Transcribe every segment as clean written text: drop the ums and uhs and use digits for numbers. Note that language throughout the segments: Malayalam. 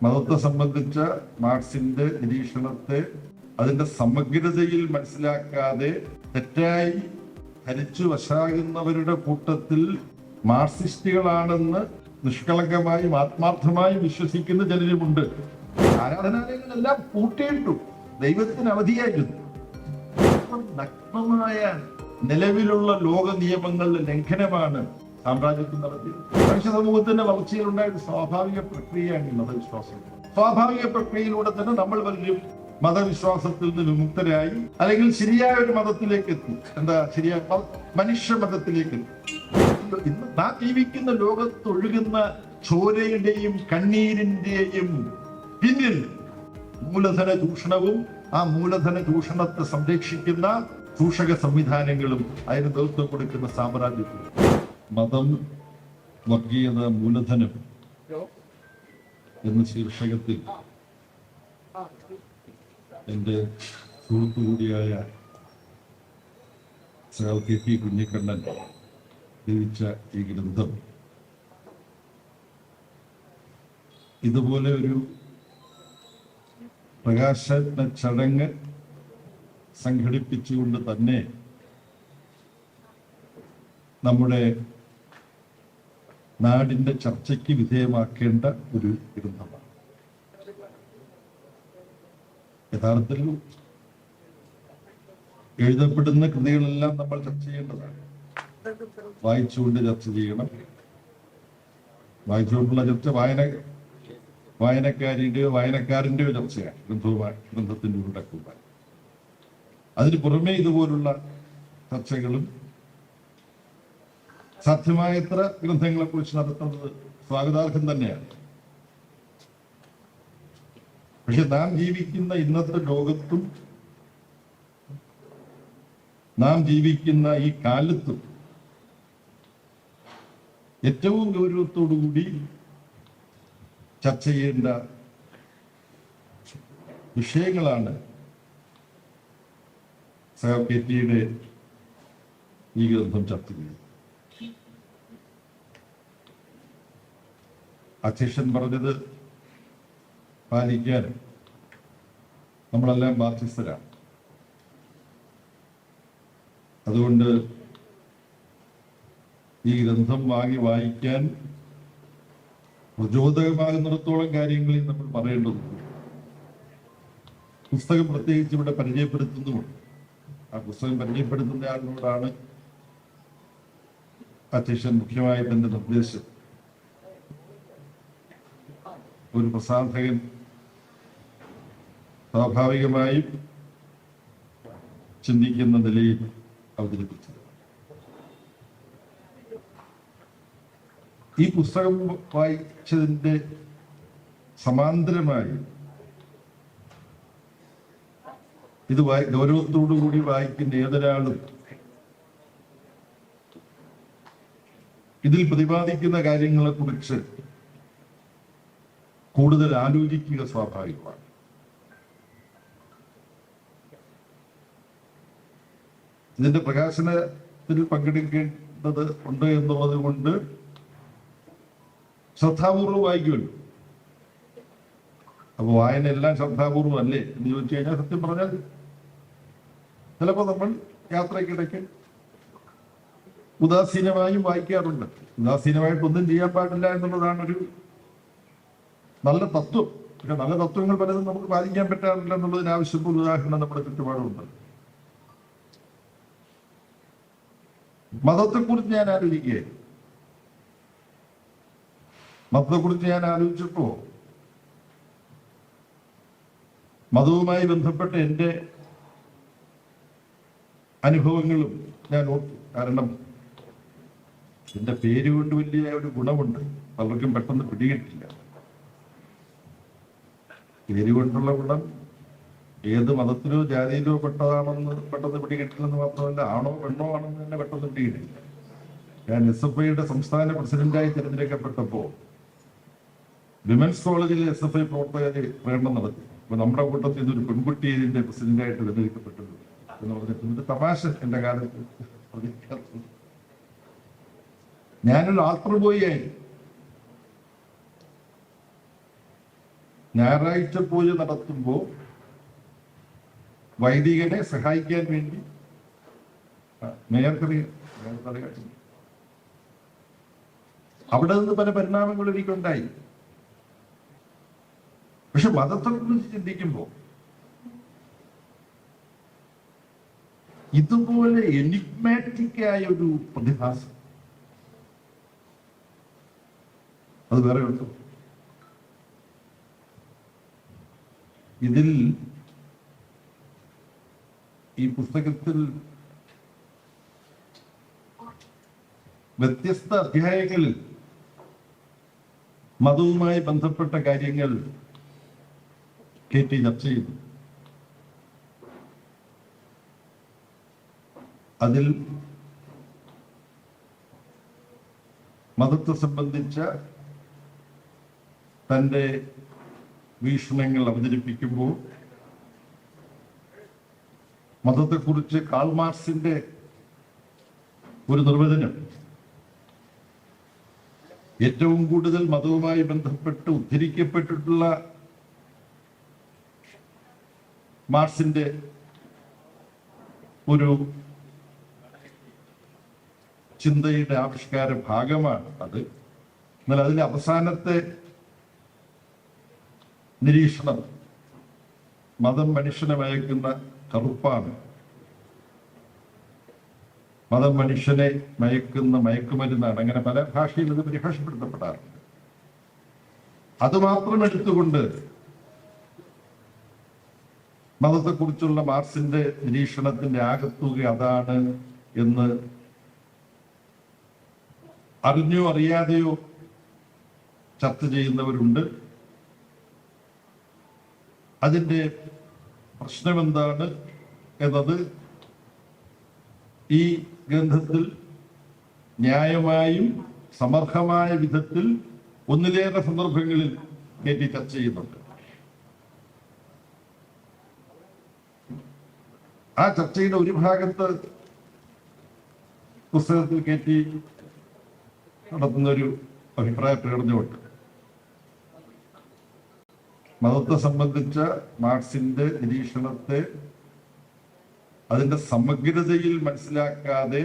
മതത്തെ സംബന്ധിച്ച മാർക്സിന്റെ നിരീക്ഷണത്തെ അതിന്റെ സമഗ്രതയിൽ മനസ്സിലാക്കാതെ തെറ്റായി ധരിച്ചു വശാകുന്നവരുടെ കൂട്ടത്തിൽ മാർക്സിസ്റ്റുകളാണെന്ന് നിഷ്കളങ്കമായും ആത്മാർത്ഥമായും വിശ്വസിക്കുന്ന ചിലരുമുണ്ട്. ആരാധനാലയങ്ങളെല്ലാം പൂട്ടിയിട്ടു, ദൈവത്തിന് അവധിയായിരുന്നു. നഗ്നമായ നിലവിലുള്ള ലോക നിയമങ്ങളുടെ ലംഘനമാണ് സാമ്രാജ്യത്വം നടത്തിയത്. മനുഷ്യ സമൂഹത്തിന്റെ വളർച്ചയിലുണ്ടായ ഒരു സ്വാഭാവിക പ്രക്രിയയാണ് മതവിശ്വാസം. സ്വാഭാവിക പ്രക്രിയയിലൂടെ തന്നെ നമ്മൾ പലരും മതവിശ്വാസത്തിൽ നിന്ന് വിമുക്തരായി, അല്ലെങ്കിൽ ശരിയായ ഒരു മതത്തിലേക്ക് എത്തി. എന്താ ശരിയായ മനുഷ്യ മതത്തിലേക്ക് എത്തി. ഇന്ന് നാം ജീവിക്കുന്ന ലോകത്തൊഴുകുന്ന ചോരയുടെയും കണ്ണീരിന്റെയും പിന്നിൽ മൂലധന ചൂഷണവും ആ മൂലധന ചൂഷണത്തെ സംരക്ഷിക്കുന്ന ചൂഷക സംവിധാനങ്ങളും അതിന് നേതൃത്വം കൊടുക്കുന്ന സാമ്രാജ്യത്തിൽ മതം, വർഗീയത, മൂലധനം എന്ന ശീർഷകത്തിൽ എൻ്റെ സുഹൃത്തുകൂടിയായ KP കുഞ്ഞിക്കണ്ണൻ രചിച്ച ഈ ഗ്രന്ഥം ഇതുപോലെ ഒരു പ്രകാശന ചടങ്ങ് സംഘടിപ്പിച്ചുകൊണ്ട് തന്നെ നമ്മുടെ നാടിന്റെ ചർച്ചയ്ക്ക് വിധേയമാക്കേണ്ട ഒരു ഗ്രന്ഥമാണ്. യഥാർത്ഥത്തിൽ എഴുതപ്പെടുന്ന കൃതികളെല്ലാം നമ്മൾ ചർച്ച ചെയ്യേണ്ടതാണ്. വായിച്ചുകൊണ്ട് ചർച്ച ചെയ്യണം. വായിച്ചുകൊണ്ടുള്ള ചർച്ച വായനക്കാരന്റെയോ ചർച്ചയാണ് ഗ്രന്ഥത്തിന്റെ ഉള്ളടക്കവുമായി. അതിന് പുറമെ ഇതുപോലുള്ള ചർച്ചകളും സാധ്യമായത്ര ഗ്രന്ഥങ്ങളെ കുറിച്ച് നടത്തുന്നത് സ്വാഗതാർഹം തന്നെയാണ്. പക്ഷെ നാം ജീവിക്കുന്ന ഇന്നത്തെ ലോകത്തും നാം ജീവിക്കുന്ന ഈ കാലത്തും ഏറ്റവും ഗൗരവത്തോടുകൂടി ചർച്ച ചെയ്യേണ്ട വിഷയങ്ങളാണ് KPയുടെ ഈ ഗ്രന്ഥം ചർച്ച ചെയ്യുന്നത്. അധ്യക്ഷൻ പറഞ്ഞത് പാലിക്കാൻ നമ്മളെല്ലാം ബാധ്യസ്ഥരാണ്. അതുകൊണ്ട് ഈ ഗ്രന്ഥം വായിക്കാൻ പ്രചോദകമാകുന്നിടത്തോളം കാര്യങ്ങളിൽ നമ്മൾ പറയേണ്ടതുണ്ട്. പുസ്തകം പ്രത്യേകിച്ച് ഇവിടെ പരിചയപ്പെടുത്തുന്നുമുണ്ട്. ആ പുസ്തകം പരിചയപ്പെടുത്തുന്ന ആളിനോടാണ് അധ്യക്ഷൻ മുഖ്യമായി തന്റെ നിർദ്ദേശം ഒരു പ്രസാധകൻ സ്വാഭാവികമായും ചിന്തിക്കുന്ന നിലയിൽ അവതരിപ്പിച്ചത്. ഈ പുസ്തകം വായിച്ചതിന്റെ സമാന്തരമായി ഇത് ഗൗരവത്തോടുകൂടി വായിക്കുന്ന ഏതൊരാളും ഇതിൽ പ്രതിപാദിക്കുന്ന കാര്യങ്ങളെ കുറിച്ച് കൂടുതൽ ആലോചിക്കുക സ്വാഭാവികമാണ്. ഇതിന്റെ പ്രകാശനത്തിൽ പങ്കെടുക്കേണ്ടത് ഉണ്ട് എന്നുള്ളത് കൊണ്ട് ശ്രദ്ധാപൂർവം വായിക്കുമല്ലോ. അപ്പൊ വായന എല്ലാം ശ്രദ്ധാപൂർവം അല്ലേ എന്ന് ചോദിച്ചു കഴിഞ്ഞാൽ സത്യം പറഞ്ഞാൽ ചിലപ്പോൾ നമ്മൾ യാത്രയ്ക്കിടയ്ക്ക് ഉദാസീനമായും വായിക്കാറുണ്ട്. ഉദാസീനമായിട്ടൊന്നും ചെയ്യാൻ പാടില്ല എന്നുള്ളതാണ് ഒരു നല്ല തത്വം. പക്ഷെ നല്ല തത്വങ്ങൾ പലതും നമുക്ക് പാലിക്കാൻ പറ്റാറില്ല എന്നുള്ളതിന് ആവശ്യമുള്ള ഉദാഹരണം നമ്മുടെ ചുറ്റുപാടുമുണ്ട്. മതത്തെക്കുറിച്ച് ഞാൻ ആലോചിക്കുകയായിരുന്നു. മതത്തെക്കുറിച്ച് ഞാൻ ആലോചിച്ചപ്പോ മതവുമായി ബന്ധപ്പെട്ട എൻ്റെ അനുഭവങ്ങളും ഞാൻ ഓർത്തു. കാരണം എന്റെ പേര് കൊണ്ട് വലിയ ഒരു ഗുണമുണ്ട്, പലർക്കും പെട്ടെന്ന് പിടികിട്ടില്ല. പേര് കൊണ്ടുള്ള ഗുണം ഏത് മതത്തിലോ ജാതിയിലോ പെട്ടതാണെന്ന് പെട്ടെന്ന് പിടികിട്ടില്ലെന്ന് മാത്രമല്ല, ആണോ പെണ്ണോ ആണെന്ന് തന്നെ പെട്ടെന്ന് പിടികിട്ടില്ല. ഞാൻ SFIയുടെ സംസ്ഥാന പ്രസിഡന്റായി തിരഞ്ഞെടുക്കപ്പെട്ടപ്പോ വിമൻസ് കോളേജിലെ SFI പ്രവർത്തകരെ പ്രകടനം നടത്തി. അപ്പൊ നമ്മുടെ കൂട്ടത്തിൽ നിന്നൊരു പെൺകുട്ടി ഇതിന്റെ പ്രസിഡന്റായിട്ട് തിരഞ്ഞെടുക്കപ്പെട്ടത് എന്ന് പറഞ്ഞിട്ട് തമാശ എന്റെ കാലത്ത് ഞാനൊരു ആൾട്ടർ ബോയ് ആയി. ഞായറാഴ്ച പൂജ നടത്തുമ്പോൾ വൈദികനെ സഹായിക്കാൻ വേണ്ടി മേയർക്കറിയാം അവിടെ നിന്ന് പല പരിണാമങ്ങളും എനിക്കുണ്ടായി. പക്ഷെ മതത്തെക്കുറിച്ച് ചിന്തിക്കുമ്പോൾ ഇതുപോലെ എനിഗ്മാറ്റിക്കായ ഒരു പ്രതിഭാസം അത് വേറെ ഉണ്ട്. ഇതിൽ ഈ പുസ്തകത്തിൽ വ്യത്യസ്ത അധ്യായങ്ങളിൽ മതവുമായി ബന്ധപ്പെട്ട കാര്യങ്ങൾ KT ചർച്ച ചെയ്തു. അതിൽ മതത്തെ സംബന്ധിച്ച തൻ്റെ വീക്ഷണങ്ങൾ അവതരിപ്പിക്കുമ്പോൾ മതത്തെക്കുറിച്ച് കാൾ മാർക്സിന്റെ ഒരു നിർവചനം ഏറ്റവും കൂടുതൽ മതവുമായി ബന്ധപ്പെട്ട് ഉദ്ധരിക്കപ്പെട്ടിട്ടുള്ള മാർക്സിന്റെ ഒരു ചിന്തയുടെ ആവിഷ്കാര ഭാഗമാണ് അത്. എന്നാൽ അതിലെ അവസാനത്തെ നിരീക്ഷണം മതം മനുഷ്യനെ മയക്കുന്ന കറുപ്പാണ്, മതം മനുഷ്യനെ മയക്കുന്ന മയക്കുമരുന്നാണ്. അങ്ങനെ പല ഭാഷയിൽ ഇത് പരിഭാഷപ്പെടുത്തപ്പെടാറുണ്ട്. അതുമാത്രം എടുത്തുകൊണ്ട് മതത്തെക്കുറിച്ചുള്ള മാർക്സിന്റെ നിരീക്ഷണത്തിന്റെ ആകത്തുക അതാണ് എന്ന് അറിഞ്ഞോ അറിയാതെയോ ചർച്ച ചെയ്യുന്നവരുണ്ട്. അതിൻ്റെ പ്രശ്നമെന്താണ് എന്നത് ഈ ഗ്രന്ഥത്തിൽ ന്യായമായും സമർഹമായ വിധത്തിൽ ഒന്നിലേറെ സന്ദർഭങ്ങളിൽ KT ചർച്ച ചെയ്യുന്നുണ്ട്. ആ ചർച്ചയുടെ ഒരു ഭാഗത്ത് പുസ്തകത്തിൽ KT നടത്തുന്നൊരു അഭിപ്രായ പ്രകടനമുണ്ട്. മതത്തെ സംബന്ധിച്ച മാർക്സിന്റെ നിരീക്ഷണത്തെ അതിന്റെ സമഗ്രതയിൽ മനസ്സിലാക്കാതെ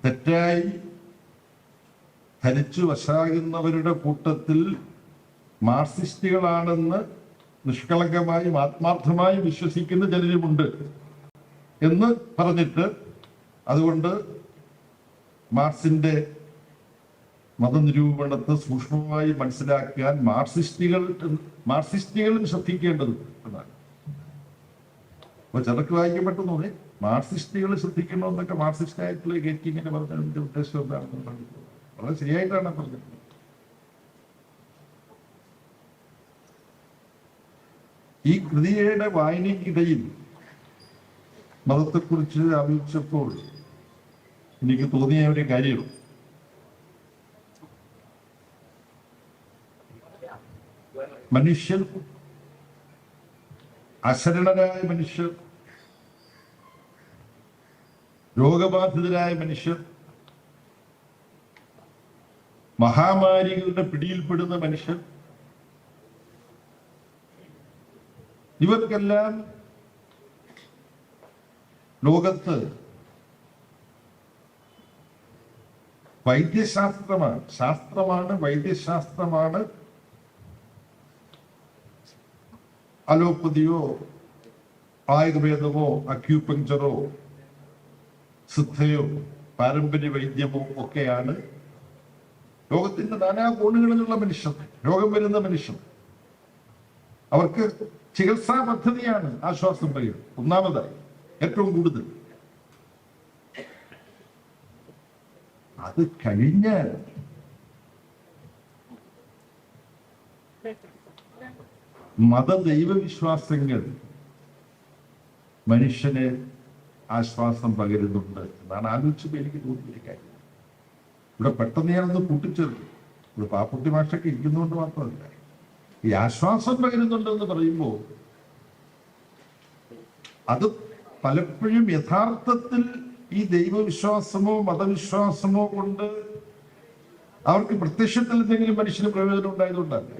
തെറ്റായി ധരിച്ചു വശാകുന്നവരുടെ കൂട്ടത്തിൽ മാർക്സിസ്റ്റുകളാണെന്ന് നിഷ്കളങ്കമായും ആത്മാർത്ഥമായും വിശ്വസിക്കുന്ന ചിലരുമുണ്ട് എന്ന് പറഞ്ഞിട്ട്, അതുകൊണ്ട് മാർക്സിന്റെ മതനിരൂപണത്തെ സൂക്ഷ്മമായി മനസ്സിലാക്കാൻ മാർക്സിസ്റ്റുകളും ശ്രദ്ധിക്കേണ്ടത് എന്നാണ്. അപ്പൊ ചിലർക്ക് വായിക്കപ്പെട്ടു തോന്നി മാർക്സിസ്റ്റുകൾ ശ്രദ്ധിക്കണമെന്നൊക്കെ മാർക്സിസ്റ്റായിട്ടുള്ള KT ഇങ്ങനെ പറഞ്ഞതിന്റെ ഉദ്ദേശം എന്താണെന്ന് പറഞ്ഞത് വളരെ ശരിയായിട്ടാണ് പറഞ്ഞത്. ഈ കൃതിയുടെ വായനയ്ക്കിടയിൽ മതത്തെക്കുറിച്ച് ആലോചിച്ചപ്പോൾ എനിക്ക് തോന്നിയ ഒരു കാര്യം, മനുഷ്യർ, അശരണരായ മനുഷ്യർ, രോഗബാധിതരായ മനുഷ്യർ, മഹാമാരികളുടെ പിടിയിൽപ്പെടുന്ന മനുഷ്യർ, ഇവർക്കെല്ലാം ലോകത്ത് ശാസ്ത്രമാണ്, വൈദ്യശാസ്ത്രമാണ്, അലോപ്പതിയോ ആയുർവേദമോ അക്യൂപങ്ചറോ സിദ്ധയോ പാരമ്പര്യ വൈദ്യമോ ഒക്കെയാണ് ലോകത്തിന്റെ നാനാ കോണുകളിലുള്ള മനുഷ്യർ, രോഗം വരുന്ന മനുഷ്യർ. അവർക്ക് ചികിത്സാ പദ്ധതിയാണ് ആശ്വാസം പറയുന്നത്. ഒന്നാമതായി ഏറ്റവും കൂടുതൽ അത് കഴിഞ്ഞാൽ മതദൈവവിശ്വാസങ്ങൾ മനുഷ്യന് ആശ്വാസം പകരുന്നുണ്ട് എന്നാണ് ആലോചിച്ചപ്പോൾ എനിക്ക് തോന്നിയൊരു കാര്യം. ഇവിടെ പെട്ടെന്ന് ഞാനൊന്ന് കൂട്ടിച്ചേർത്തു. ഇവിടെ പാപ്പുട്ടി മാഷൊക്കെ ഇരിക്കുന്നതുകൊണ്ട് മാത്രമല്ല, ഈ ആശ്വാസം പകരുന്നുണ്ടെന്ന് പറയുമ്പോൾ അത് പലപ്പോഴും യഥാർത്ഥത്തിൽ ഈ ദൈവവിശ്വാസമോ മതവിശ്വാസമോ കൊണ്ട് അവർക്ക് പ്രത്യക്ഷത്തിൽ എന്തെങ്കിലും മനുഷ്യന് പ്രയോജനം ഉണ്ടായതുകൊണ്ടല്ല.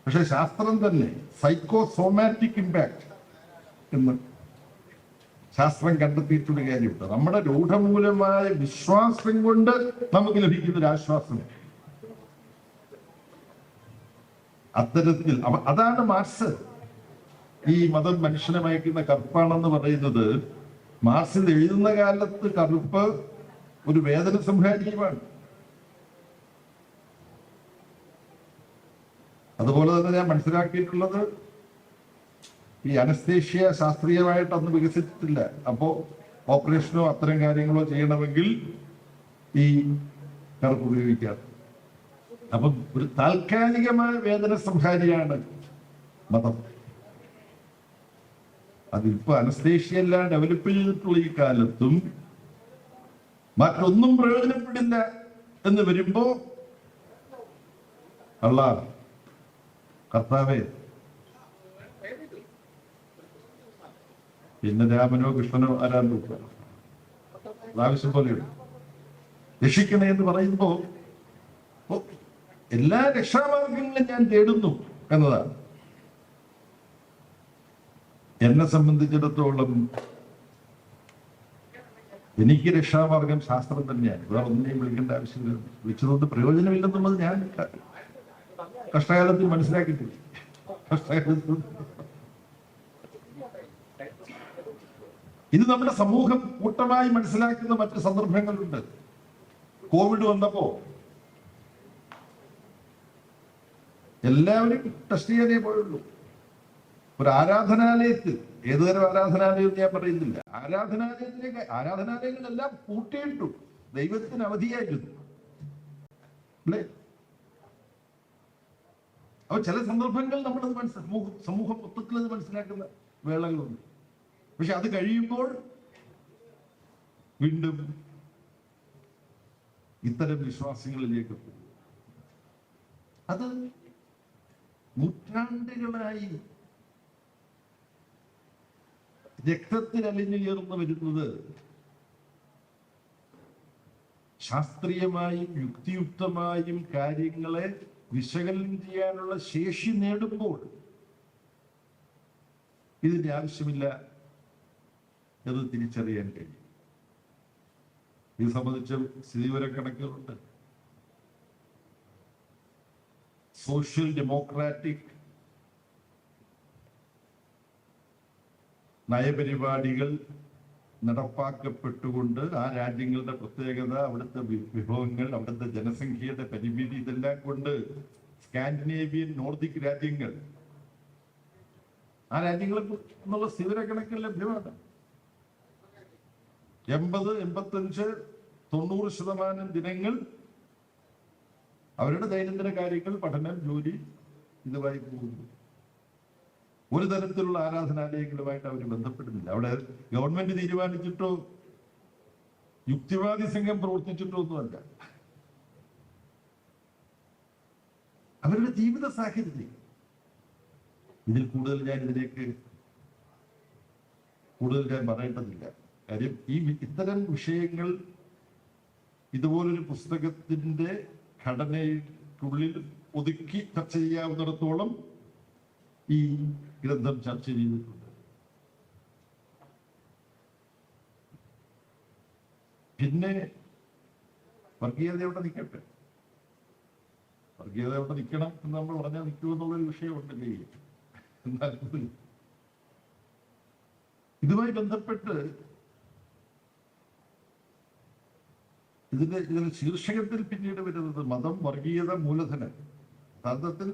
പക്ഷെ ശാസ്ത്രം തന്നെ സൈക്കോസോമാറ്റിക് ഇമ്പാക്ട് എന്ന് ശാസ്ത്രം കണ്ടെത്തിയിട്ടുള്ള കാര്യമുണ്ട്. നമ്മുടെ രൂഢമൂലമായ വിശ്വാസം കൊണ്ട് നമുക്ക് ലഭിക്കുന്ന ഒരു ആശ്വാസം. അത്തരത്തിൽ അതാണ് മാർക്സ് ഈ മതം മനുഷ്യനെ മയക്കുന്ന കറുപ്പാണെന്ന് പറയുന്നത്. മാർക്സിൽ എഴുതുന്ന കാലത്ത് കറുപ്പ് ഒരു വേദന സംഹാരിയുമാണ്. അതുപോലെ തന്നെ ഞാൻ മനസ്സിലാക്കിയിട്ടുള്ളത് ഈ അനസ്തേഷ്യ ശാസ്ത്രീയമായിട്ട് അന്ന് വികസിച്ചിട്ടില്ല. അപ്പോ ഓപ്പറേഷനോ അത്തരം കാര്യങ്ങളോ ചെയ്യണമെങ്കിൽ ഈ കറുപ്പ് ഉപയോഗിക്കാം. അപ്പം ഒരു താൽക്കാലികമായ വേദന സംഹാരിയാണ് മതം. അതിപ്പോ അനസ്തേഷ്യ എല്ലാം ഡെവലപ്പ് ചെയ്തിട്ടുള്ള ഈ കാലത്തും മറ്റൊന്നും പ്രയോജനപ്പെടില്ല എന്ന് വരുമ്പോ അല്ലാ കർത്താവേ, പിന്നെ രാമനോ കൃഷ്ണനോ ആരാണ്ട് ആവശ്യം പോലെയുണ്ട് രക്ഷിക്കണേ എന്ന് പറയുമ്പോ എല്ലാ രക്ഷാമാർഗങ്ങളും ഞാൻ തേടുന്നു എന്നതാണ്. എന്നെ സംബന്ധിച്ചിടത്തോളം എനിക്ക് രക്ഷാമാർഗം ശാസ്ത്രം തന്നെയാണ്. വേറെ ഒന്നിനെയും വിളിക്കേണ്ട ആവശ്യമില്ല. വിളിച്ചതുകൊണ്ട് പ്രയോജനമില്ലെന്നുള്ളത് ഞാൻ കഷ്ടകാലത്തിൽ മനസ്സിലാക്കിയിട്ടില്ല. കഷ്ടകാലത്തിൽ ഇത് നമ്മുടെ സമൂഹം കൂട്ടമായി മനസ്സിലാക്കുന്ന മറ്റു സന്ദർഭങ്ങളുണ്ട്. കോവിഡ് വന്നപ്പോ എല്ലാവരും ടെസ്റ്റ് ചെയ്യാനേ പോയുള്ളൂ. ഒരു ആരാധനാലയത്തിൽ, ഏതുതരം ആരാധനാലയം ഞാൻ പറയുന്നില്ല, ആരാധനാലയങ്ങളെല്ലാം പൂട്ടിയിട്ടു. ദൈവത്തിന് അവധിയായിരുന്നു അല്ലേ? അപ്പൊ ചില സന്ദർഭങ്ങൾ നമ്മളത് സമൂഹം മൊത്തത്തിൽ അത് മനസ്സിലാക്കുന്ന വേളകളുണ്ട്. പക്ഷെ അത് കഴിയുമ്പോൾ വീണ്ടും ഇത്തരം വിശ്വാസങ്ങളിലേക്ക് പോകും. അത് നൂറ്റാണ്ടുകളായി രക്തത്തിൽ അലിഞ്ഞു ചേർന്ന് വരുന്നത് ശാസ്ത്രീയമായും യുക്തിയുക്തമായും കാര്യങ്ങളെ വിശകലനം ചെയ്യാനുള്ള ശേഷി നേടുമ്പോൾ ഇതിന്റെ ആവശ്യമില്ല എന്ന് തിരിച്ചറിയാൻ കഴിയും. ഇത് സംബന്ധിച്ച് സ്ഥിതിവിവരക്കണക്കുകളുണ്ട്. സോഷ്യൽ ഡെമോക്രാറ്റിക് നയപരിപാടികൾ നടപ്പാക്കപ്പെട്ടുകൊണ്ട് ആ രാജ്യങ്ങളുടെ പ്രത്യേകത, അവിടുത്തെ വിഭവങ്ങൾ, അവിടുത്തെ ജനസംഖ്യയുടെ പരിമിതി, ഇതെല്ലാം കൊണ്ട് സ്കാൻഡിനേവിയൻ നോർദിക് രാജ്യങ്ങൾ, ആ രാജ്യങ്ങളെ എന്നുള്ള സ്ഥിതിവിവരക്കണക്കുകൾ ലഭ്യമാണ്. 80, 85, 90% ദിനങ്ങൾ അവരുടെ ദൈനംദിന കാര്യങ്ങൾ, പഠനം, ജോലി ഇതുമായി പോകുന്നു. ഒരു തരത്തിലുള്ള ആരാധനാലയങ്ങളുമായിട്ട് അവർ ബന്ധപ്പെടുന്നില്ല. അവിടെ ഗവൺമെന്റ് തീരുമാനിച്ചിട്ടോ യുക്തിവാദി സംഘം പ്രവർത്തിച്ചിട്ടോ ഒന്നുമല്ല. അവരുടെ ജീവിത സാഹചര്യം. ഇതിൽ കൂടുതൽ ഞാൻ പറയേണ്ടതില്ല. കാര്യം ഇത്തരം വിഷയങ്ങൾ ഇതുപോലൊരു പുസ്തകത്തിന്റെ ഘടനയ്ക്കുള്ളിൽ ഒതുക്കി ചർച്ച ചെയ്യാവുന്നിടത്തോളം ഈ ഗ്രന്ഥം ചർച്ച ചെയ്തിട്ടുണ്ട്. പിന്നെ വർഗീയത എവിടെ നിൽക്കട്ടെ, വർഗീയത എവിടെ നിൽക്കണം എന്ന് നമ്മൾ പറഞ്ഞാൽ നിൽക്കുമെന്നുള്ളൊരു വിഷയമുണ്ടല്ലേ. എന്നാൽ ഇതുമായി ബന്ധപ്പെട്ട് ഇതിന്റെ ശീർഷകത്തിൽ പിന്നീട് വരുന്നത് മതം, വർഗീയത, മൂലധനം. യഥാർത്ഥത്തിൽ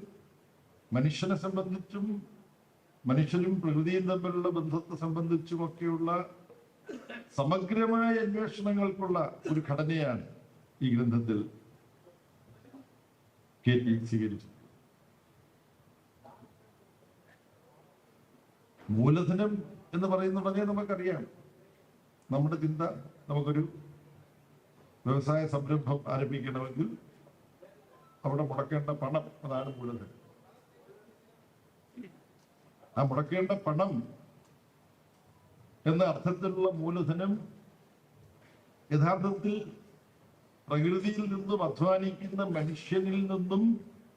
മനുഷ്യനെ സംബന്ധിച്ചും മനുഷ്യരും പ്രകൃതിയും തമ്മിലുള്ള ബന്ധത്തെ സംബന്ധിച്ചുമൊക്കെയുള്ള സമഗ്രമായ അന്വേഷണങ്ങൾക്കുള്ള ഒരു ഘടനയാണ് ഈ ഗ്രന്ഥത്തിൽ KT സ്വീകരിച്ചത്. മൂലധനം എന്ന് പറയുന്നുണ്ടെങ്കിൽ നമുക്കറിയാം, നമ്മുടെ ചിന്ത, നമുക്കൊരു വ്യവസായ സംരംഭം ആരംഭിക്കണമെങ്കിൽ അവിടെ മുടക്കേണ്ട പണം, അതാണ് മൂലധനം. ആ മുടക്കേണ്ട പണം എന്ന അർത്ഥത്തിലുള്ള മൂലധനം യഥാർത്ഥത്തിൽ പ്രകൃതിയിൽ നിന്നും അധ്വാനിക്കുന്ന മനുഷ്യനിൽ നിന്നും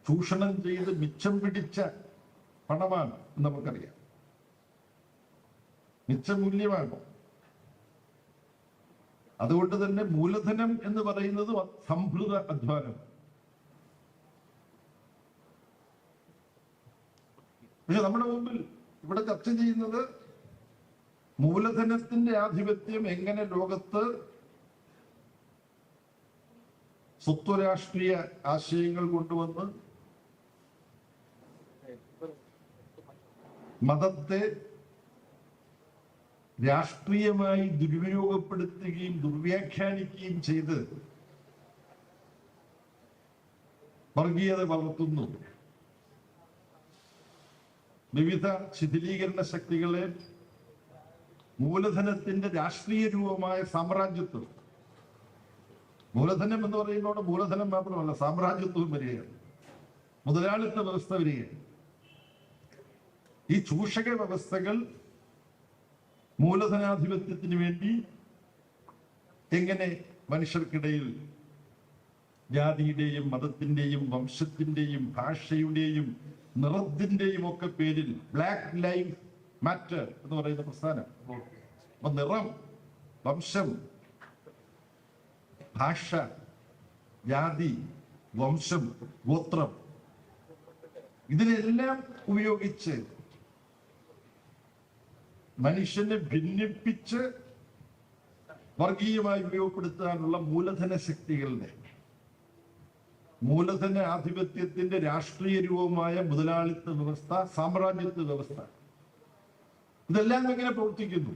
ചൂഷണം ചെയ്ത് മിച്ചം പിടിച്ച പണമാണ് നമുക്കറിയാം, മിച്ചമൂല്യമാണ്. അതുകൊണ്ട് തന്നെ മൂലധനം എന്ന് പറയുന്നത് സംഭൃത അധ്വാനം. പക്ഷെ നമ്മുടെ മുമ്പിൽ ഇവിടെ ചർച്ച ചെയ്യുന്നത് മൂലധനത്തിന്റെ ആധിപത്യം എങ്ങനെ ലോകത്ത് സ്വത്വരാഷ്ട്രീയ ആശയങ്ങൾ കൊണ്ടുവന്ന് മതത്തെ രാഷ്ട്രീയമായി ദുരുപയോഗപ്പെടുത്തുകയും ദുർവ്യാഖ്യാനിക്കുകയും ചെയ്ത് വർഗീയത വളർത്തുന്നു. വിവിധ ശിഥിലീകരണ ശക്തികളെ മൂലധനത്തിന്റെ രാഷ്ട്രീയ രൂപമായ സാമ്രാജ്യത്വം, മൂലധനം എന്ന് പറയുന്നതോടെ മൂലധനം മാത്രമല്ല സാമ്രാജ്യത്വം വരികയാണ്, മുതലാളിത്ത വ്യവസ്ഥ വരികയാണ്. ഈ ചൂഷക വ്യവസ്ഥകൾ മൂലധനാധിപത്യത്തിന് വേണ്ടി എങ്ങനെ മനുഷ്യർക്കിടയിൽ ജാതിയുടെയും മതത്തിന്റെയും വംശത്തിന്റെയും ഭാഷയുടെയും നിറത്തിന്റെയും ഒക്കെ പേരിൽ ബ്ലാക്ക് ലൈഫ് മാറ്റർ എന്ന് പറയുന്ന പ്രസ്ഥാനം, അപ്പൊ നിറം, വംശം, ഭാഷ, ജാതി, വംശം, ഗോത്രം, ഇതിനെല്ലാം ഉപയോഗിച്ച് മനുഷ്യനെ ഭിന്നിപ്പിച്ച് വർഗീയമായി ഉപയോഗപ്പെടുത്താനുള്ള മൂലധന ശക്തികളുടെ മൂലധന ആധിപത്യത്തിന്റെ രാഷ്ട്രീയ രൂപമായ മുതലാളിത്ത വ്യവസ്ഥ, സാമ്രാജ്യത്വ വ്യവസ്ഥ, ഇതെല്ലാം എങ്ങനെ പ്രവർത്തിക്കുന്നു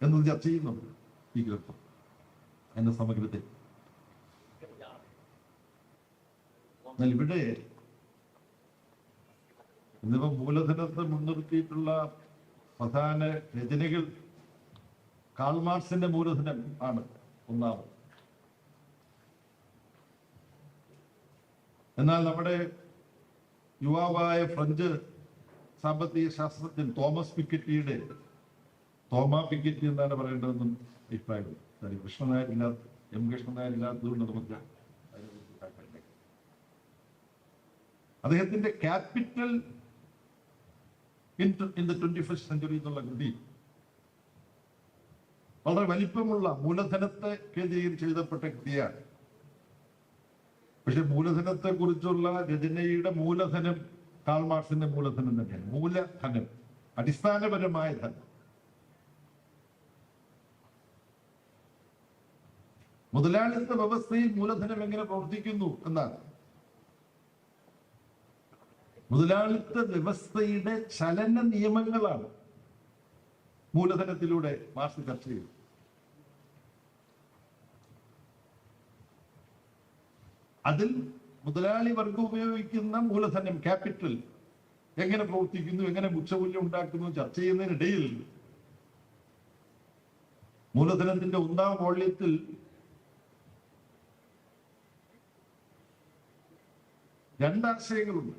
എന്നത് ചർച്ച ചെയ്യുന്നുണ്ട് ഈ ഗ്രന്ഥം എന്ന സമഗ്രത്തിൽ. എന്നാൽ ഇവിടെ ഇന്നിപ്പോ മൂലധനത്തെ മുൻനിർത്തിയിട്ടുള്ള പ്രധാന രചനകൾ കാൾ മാർക്സിന്റെ മൂലധനം ആണ് ഒന്നാമത്. എന്നാൽ നമ്മുടെ യുവാവായ ഫ്രഞ്ച് സാമ്പത്തിക ശാസ്ത്രജ്ഞൻ തോമാ പിക്കറ്റി എന്നാണ് പറയേണ്ടതെന്നും അഭിപ്രായം. കൃഷ്ണനായരില്ലാത്ത എം കൃഷ്ണനായരില്ലാത്തതുകൊണ്ട് നമുക്ക് അദ്ദേഹത്തിന്റെ capital in the 21st century എന്നുള്ള കൃതി വളരെ വലിപ്പമുള്ള മൂലധനത്തെ കേന്ദ്രീകരിച്ച് എഴുതപ്പെട്ട കൃതിയാണ്. പക്ഷെ മൂലധനത്തെ കുറിച്ചുള്ള രചനയുടെ മൂലധനം കാൾ മാർക്സിന്റെ മൂലധനം തന്നെയാണ്. മൂലധനം, അടിസ്ഥാനപരമായ ധനം. മുതലാളിത്ത വ്യവസ്ഥയിൽ മൂലധനം എങ്ങനെ പ്രവർത്തിക്കുന്നു എന്നാണ്. മുതലാളിത്ത വ്യവസ്ഥയുടെ ചലന നിയമങ്ങളാണ് മൂലധനത്തിലൂടെ മാർക്സ് ചർച്ച ചെയ്തു. അതിൽ മുതലാളി വർഗം ഉപയോഗിക്കുന്ന മൂലധനം, ക്യാപിറ്റൽ എങ്ങനെ പ്രവർത്തിക്കുന്നു, എങ്ങനെ ഉച്ചമൂല്യം ഉണ്ടാക്കുന്നു ചർച്ച ചെയ്യുന്നതിനിടയിൽ മൂലധനത്തിന്റെ 1ാം വോള്യത്തിൽ രണ്ടാശയങ്ങളുണ്ട്.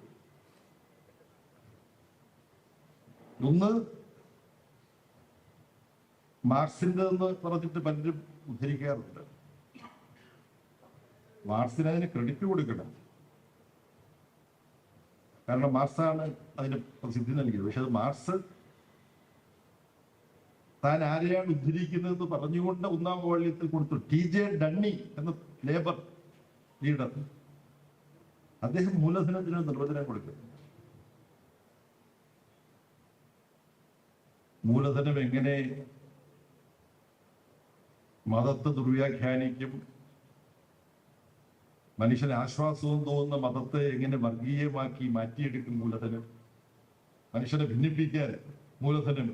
ഒന്ന് മാർക്സിന്റെ എന്ന് പറഞ്ഞിട്ട് പലരും ഉദ്ധരിക്കാറുണ്ട്. മാർക്സിന് അതിന് ക്രെഡിറ്റ് കൊടുക്കണം, കാരണം മാർക്സാണ് അതിന് പ്രസിദ്ധി നൽകിയത്. പക്ഷെ അത് മാർക്സ് താൻ ആരെയാണ് ഉദ്ധരിക്കുന്നതെന്ന് പറഞ്ഞുകൊണ്ട് 1ാം വോള്യത്തിൽ കൊടുത്തു. ടി.ജെ. ഡണ്ണി എന്ന ലേബർ ലീഡർ, അദ്ദേഹം മൂലധനത്തിന് നിർവചനം കൊടുക്കുന്നു. മൂലധനം എങ്ങനെ മതത്തെ ദുർവ്യാഖ്യാനിക്കും, മനുഷ്യന് ആശ്വാസവും തോന്നുന്ന മതത്തെ എങ്ങനെ വർഗീയമാക്കി മാറ്റിയെടുക്കും മൂലധനം, മനുഷ്യനെ ഭിന്നിപ്പിക്കാൻ മൂലധനം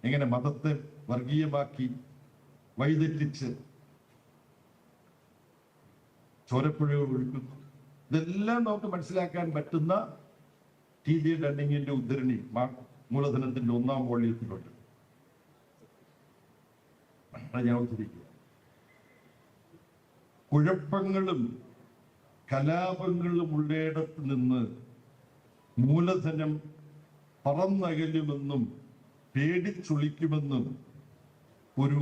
എങ്ങനെ മതത്തെ വർഗീയമാക്കി വഴിതെറ്റിച്ച് ചോരപ്പുഴകൾ ഒഴുക്കുന്നു, ഇതെല്ലാം നമുക്ക് മനസ്സിലാക്കാൻ പറ്റുന്ന ടി.ജെ. ഡണ്ണിങ്ങിന്റെ ഉദ്ധരണി മൂലധനത്തിന്റെ 1ാം വോള്യത്തിലുണ്ട്. ഞാൻ ഉദ്ധരിക്കുക. കുഴപ്പങ്ങളും കലാപങ്ങളും ഉള്ളയിടത്ത് നിന്ന് മൂലധനം പറന്നകലുമെന്നും പേടിച്ചൊളിക്കുമെന്നും ഒരു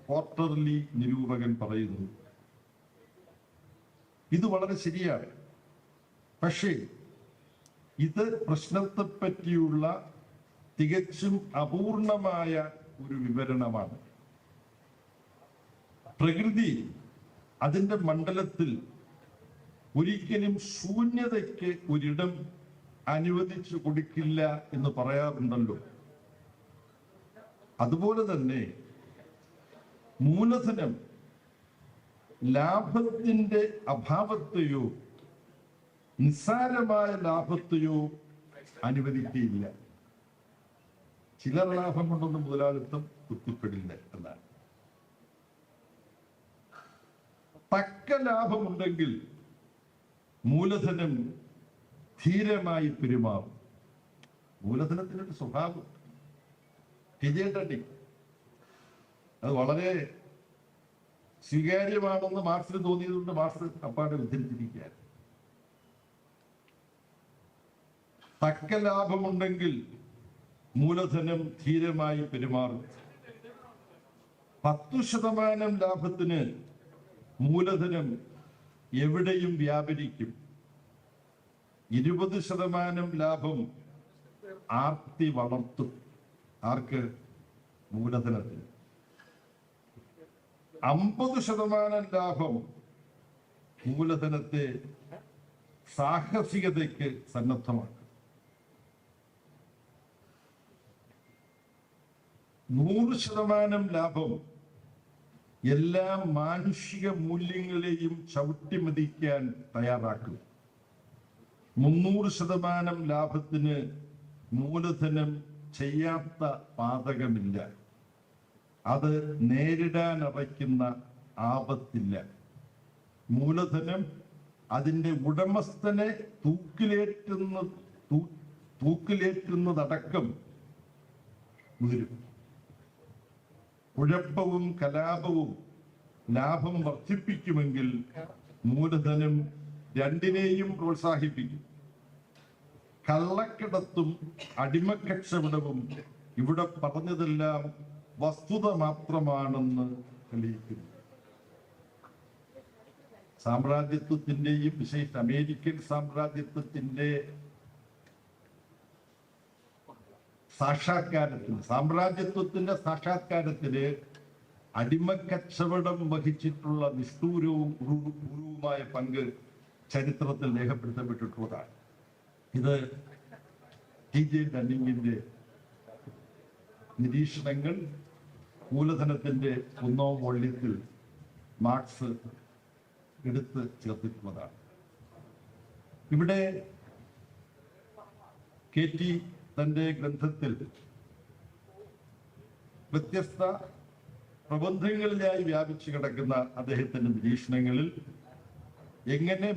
ക്വാർട്ടർലി നിരൂപകൻ പറയുന്നു. ഇത് വളരെ ശരിയാണ്. പക്ഷേ ഇത് പ്രശ്നത്തെ പറ്റിയുള്ള തികച്ചും അപൂർണമായ ഒരു വിവരണമാണ്. പ്രകൃതി അതിന്റെ മണ്ഡലത്തിൽ ഒരിക്കലും ശൂന്യതയ്ക്ക് ഒരിടം അനുവദിച്ചു കൊടുക്കില്ല എന്ന് പറയാറുണ്ടല്ലോ. അതുപോലെ തന്നെ മൂലധനം ലാഭത്തിന്റെ അഭാവത്തെയോ നിസ്സാരമായ ലാഭത്തെയോ അനുവദിക്കുകയില്ല. ചിലർ ലാഭം കൊണ്ടൊന്നും മുതലാളിത്തം തൃപ്തിപ്പെടില്ല എന്നാണ്. തക്ക ലാഭമുണ്ടെങ്കിൽ മൂലധനം ധീരമായി പെരുമാറും. മൂലധനത്തിനൊരു സ്വഭാവം ഹിജേട്ടി അത് വളരെ സ്വീകാര്യമാണെന്ന് മാർക്സിന് തോന്നിയതുകൊണ്ട് മാർക്സ് അപ്പാടെ ഉദ്ധരിച്ചിരിക്കുകയാണ്. തക്ക ലാഭമുണ്ടെങ്കിൽ മൂലധനം ധീരമായി പെരുമാറും. 10% ലാഭത്തിന് മൂലധനം എവിടെയും വ്യാപരിക്കും. 20% ലാഭം ആർത്തി വളർത്തും. ആർക്ക്? മൂലധനത്തിന്. 50% ലാഭം മൂലധനത്തെ സാഹസികതയ്ക്ക് സന്നദ്ധമാക്കും. 100% ലാഭം എല്ലാ മാനുഷിക മൂല്യങ്ങളെയും ചവിട്ടിമതിക്കാൻ തയ്യാറാക്കും. 300% ലാഭത്തിന് മൂലധനം ചെയ്യാത്ത പാതകമില്ല. അത് നേരിടാൻ അറയ്ക്കുന്ന ആപത്തില്ല. മൂലധനം അതിന്റെ ഉടമസ്ഥനെ തൂക്കിലേറ്റുന്നതടക്കം വരും. കുഴപ്പവും കലാപവും ലാഭം വർദ്ധിപ്പിക്കുമെങ്കിൽ മൂലധനം രണ്ടിനെയും പ്രോത്സാഹിപ്പിക്കും. കള്ളക്കടത്തും അടിമക്കച്ചവടവും ഇവിടെ പറഞ്ഞതെല്ലാം വസ്തുത മാത്രമാണെന്ന് തെളിയിക്കുന്നു. സാമ്രാജ്യത്വത്തിന്റെയും വിശേഷിച്ച് അമേരിക്കൻ സാമ്രാജ്യത്വത്തിന്റെ സാമ്രാജ്യത്വത്തിന്റെ സാക്ഷാത്കാരത്തിന് അടിമക്കച്ചവടം വഹിച്ചിട്ടുള്ള നിഷ്ഠൂരവും ക്രൂരവുമായ പങ്ക് ചരിത്രത്തിൽ രേഖപ്പെടുത്തപ്പെട്ടിട്ടുള്ളതാണ്. ഇത് ടി.ജെ. ഡണ്ണിങ്ങിന്റെ നിരീക്ഷണങ്ങൾ മൂലധനത്തിന്റെ 1ാം വോള്യത്തിൽ മാർക്സ് എടുത്ത് ചേർത്തിട്ടുള്ളതാണ്. ഇവിടെ കെ.ടി. തന്റെ ഗ്രന്ഥത്തിൽ വ്യത്യസ്ത പ്രബന്ധങ്ങളിലായി വ്യാപിച്ചു കിടക്കുന്ന അദ്ദേഹത്തിന്റെ നിരീക്ഷണങ്ങളിൽ എങ്ങനെ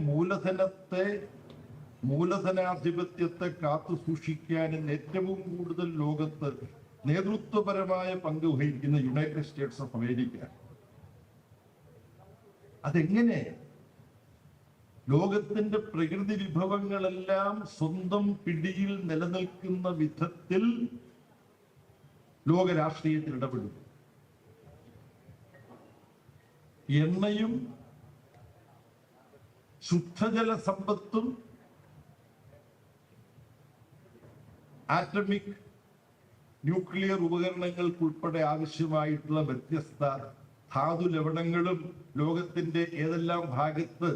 മൂലധനാധിപത്യത്തെ കാത്തു സൂക്ഷിക്കാൻ ഏറ്റവും കൂടുതൽ ലോകത്ത് നേതൃത്വപരമായ പങ്ക് വഹിക്കുന്ന യുണൈറ്റഡ് സ്റ്റേറ്റ്സ് ഓഫ് അമേരിക്ക അതെങ്ങനെ ലോകത്തിന്റെ പ്രകൃതി വിഭവങ്ങളെല്ലാം സ്വന്തം പിടിയിൽ നിലനിൽക്കുന്ന വിധത്തിൽ ലോക രാഷ്ട്രീയത്തിൽ ഇടപെടുന്നു. എണ്ണയും ശുദ്ധജല സമ്പത്തും ആറ്റമിക് ന്യൂക്ലിയർ ഉപകരണങ്ങൾക്കുൾപ്പെടെ ആവശ്യമായിട്ടുള്ള വ്യത്യസ്ത ധാതു ലവണങ്ങളും ലോകത്തിന്റെ ഏതെല്ലാം ഭാഗത്ത്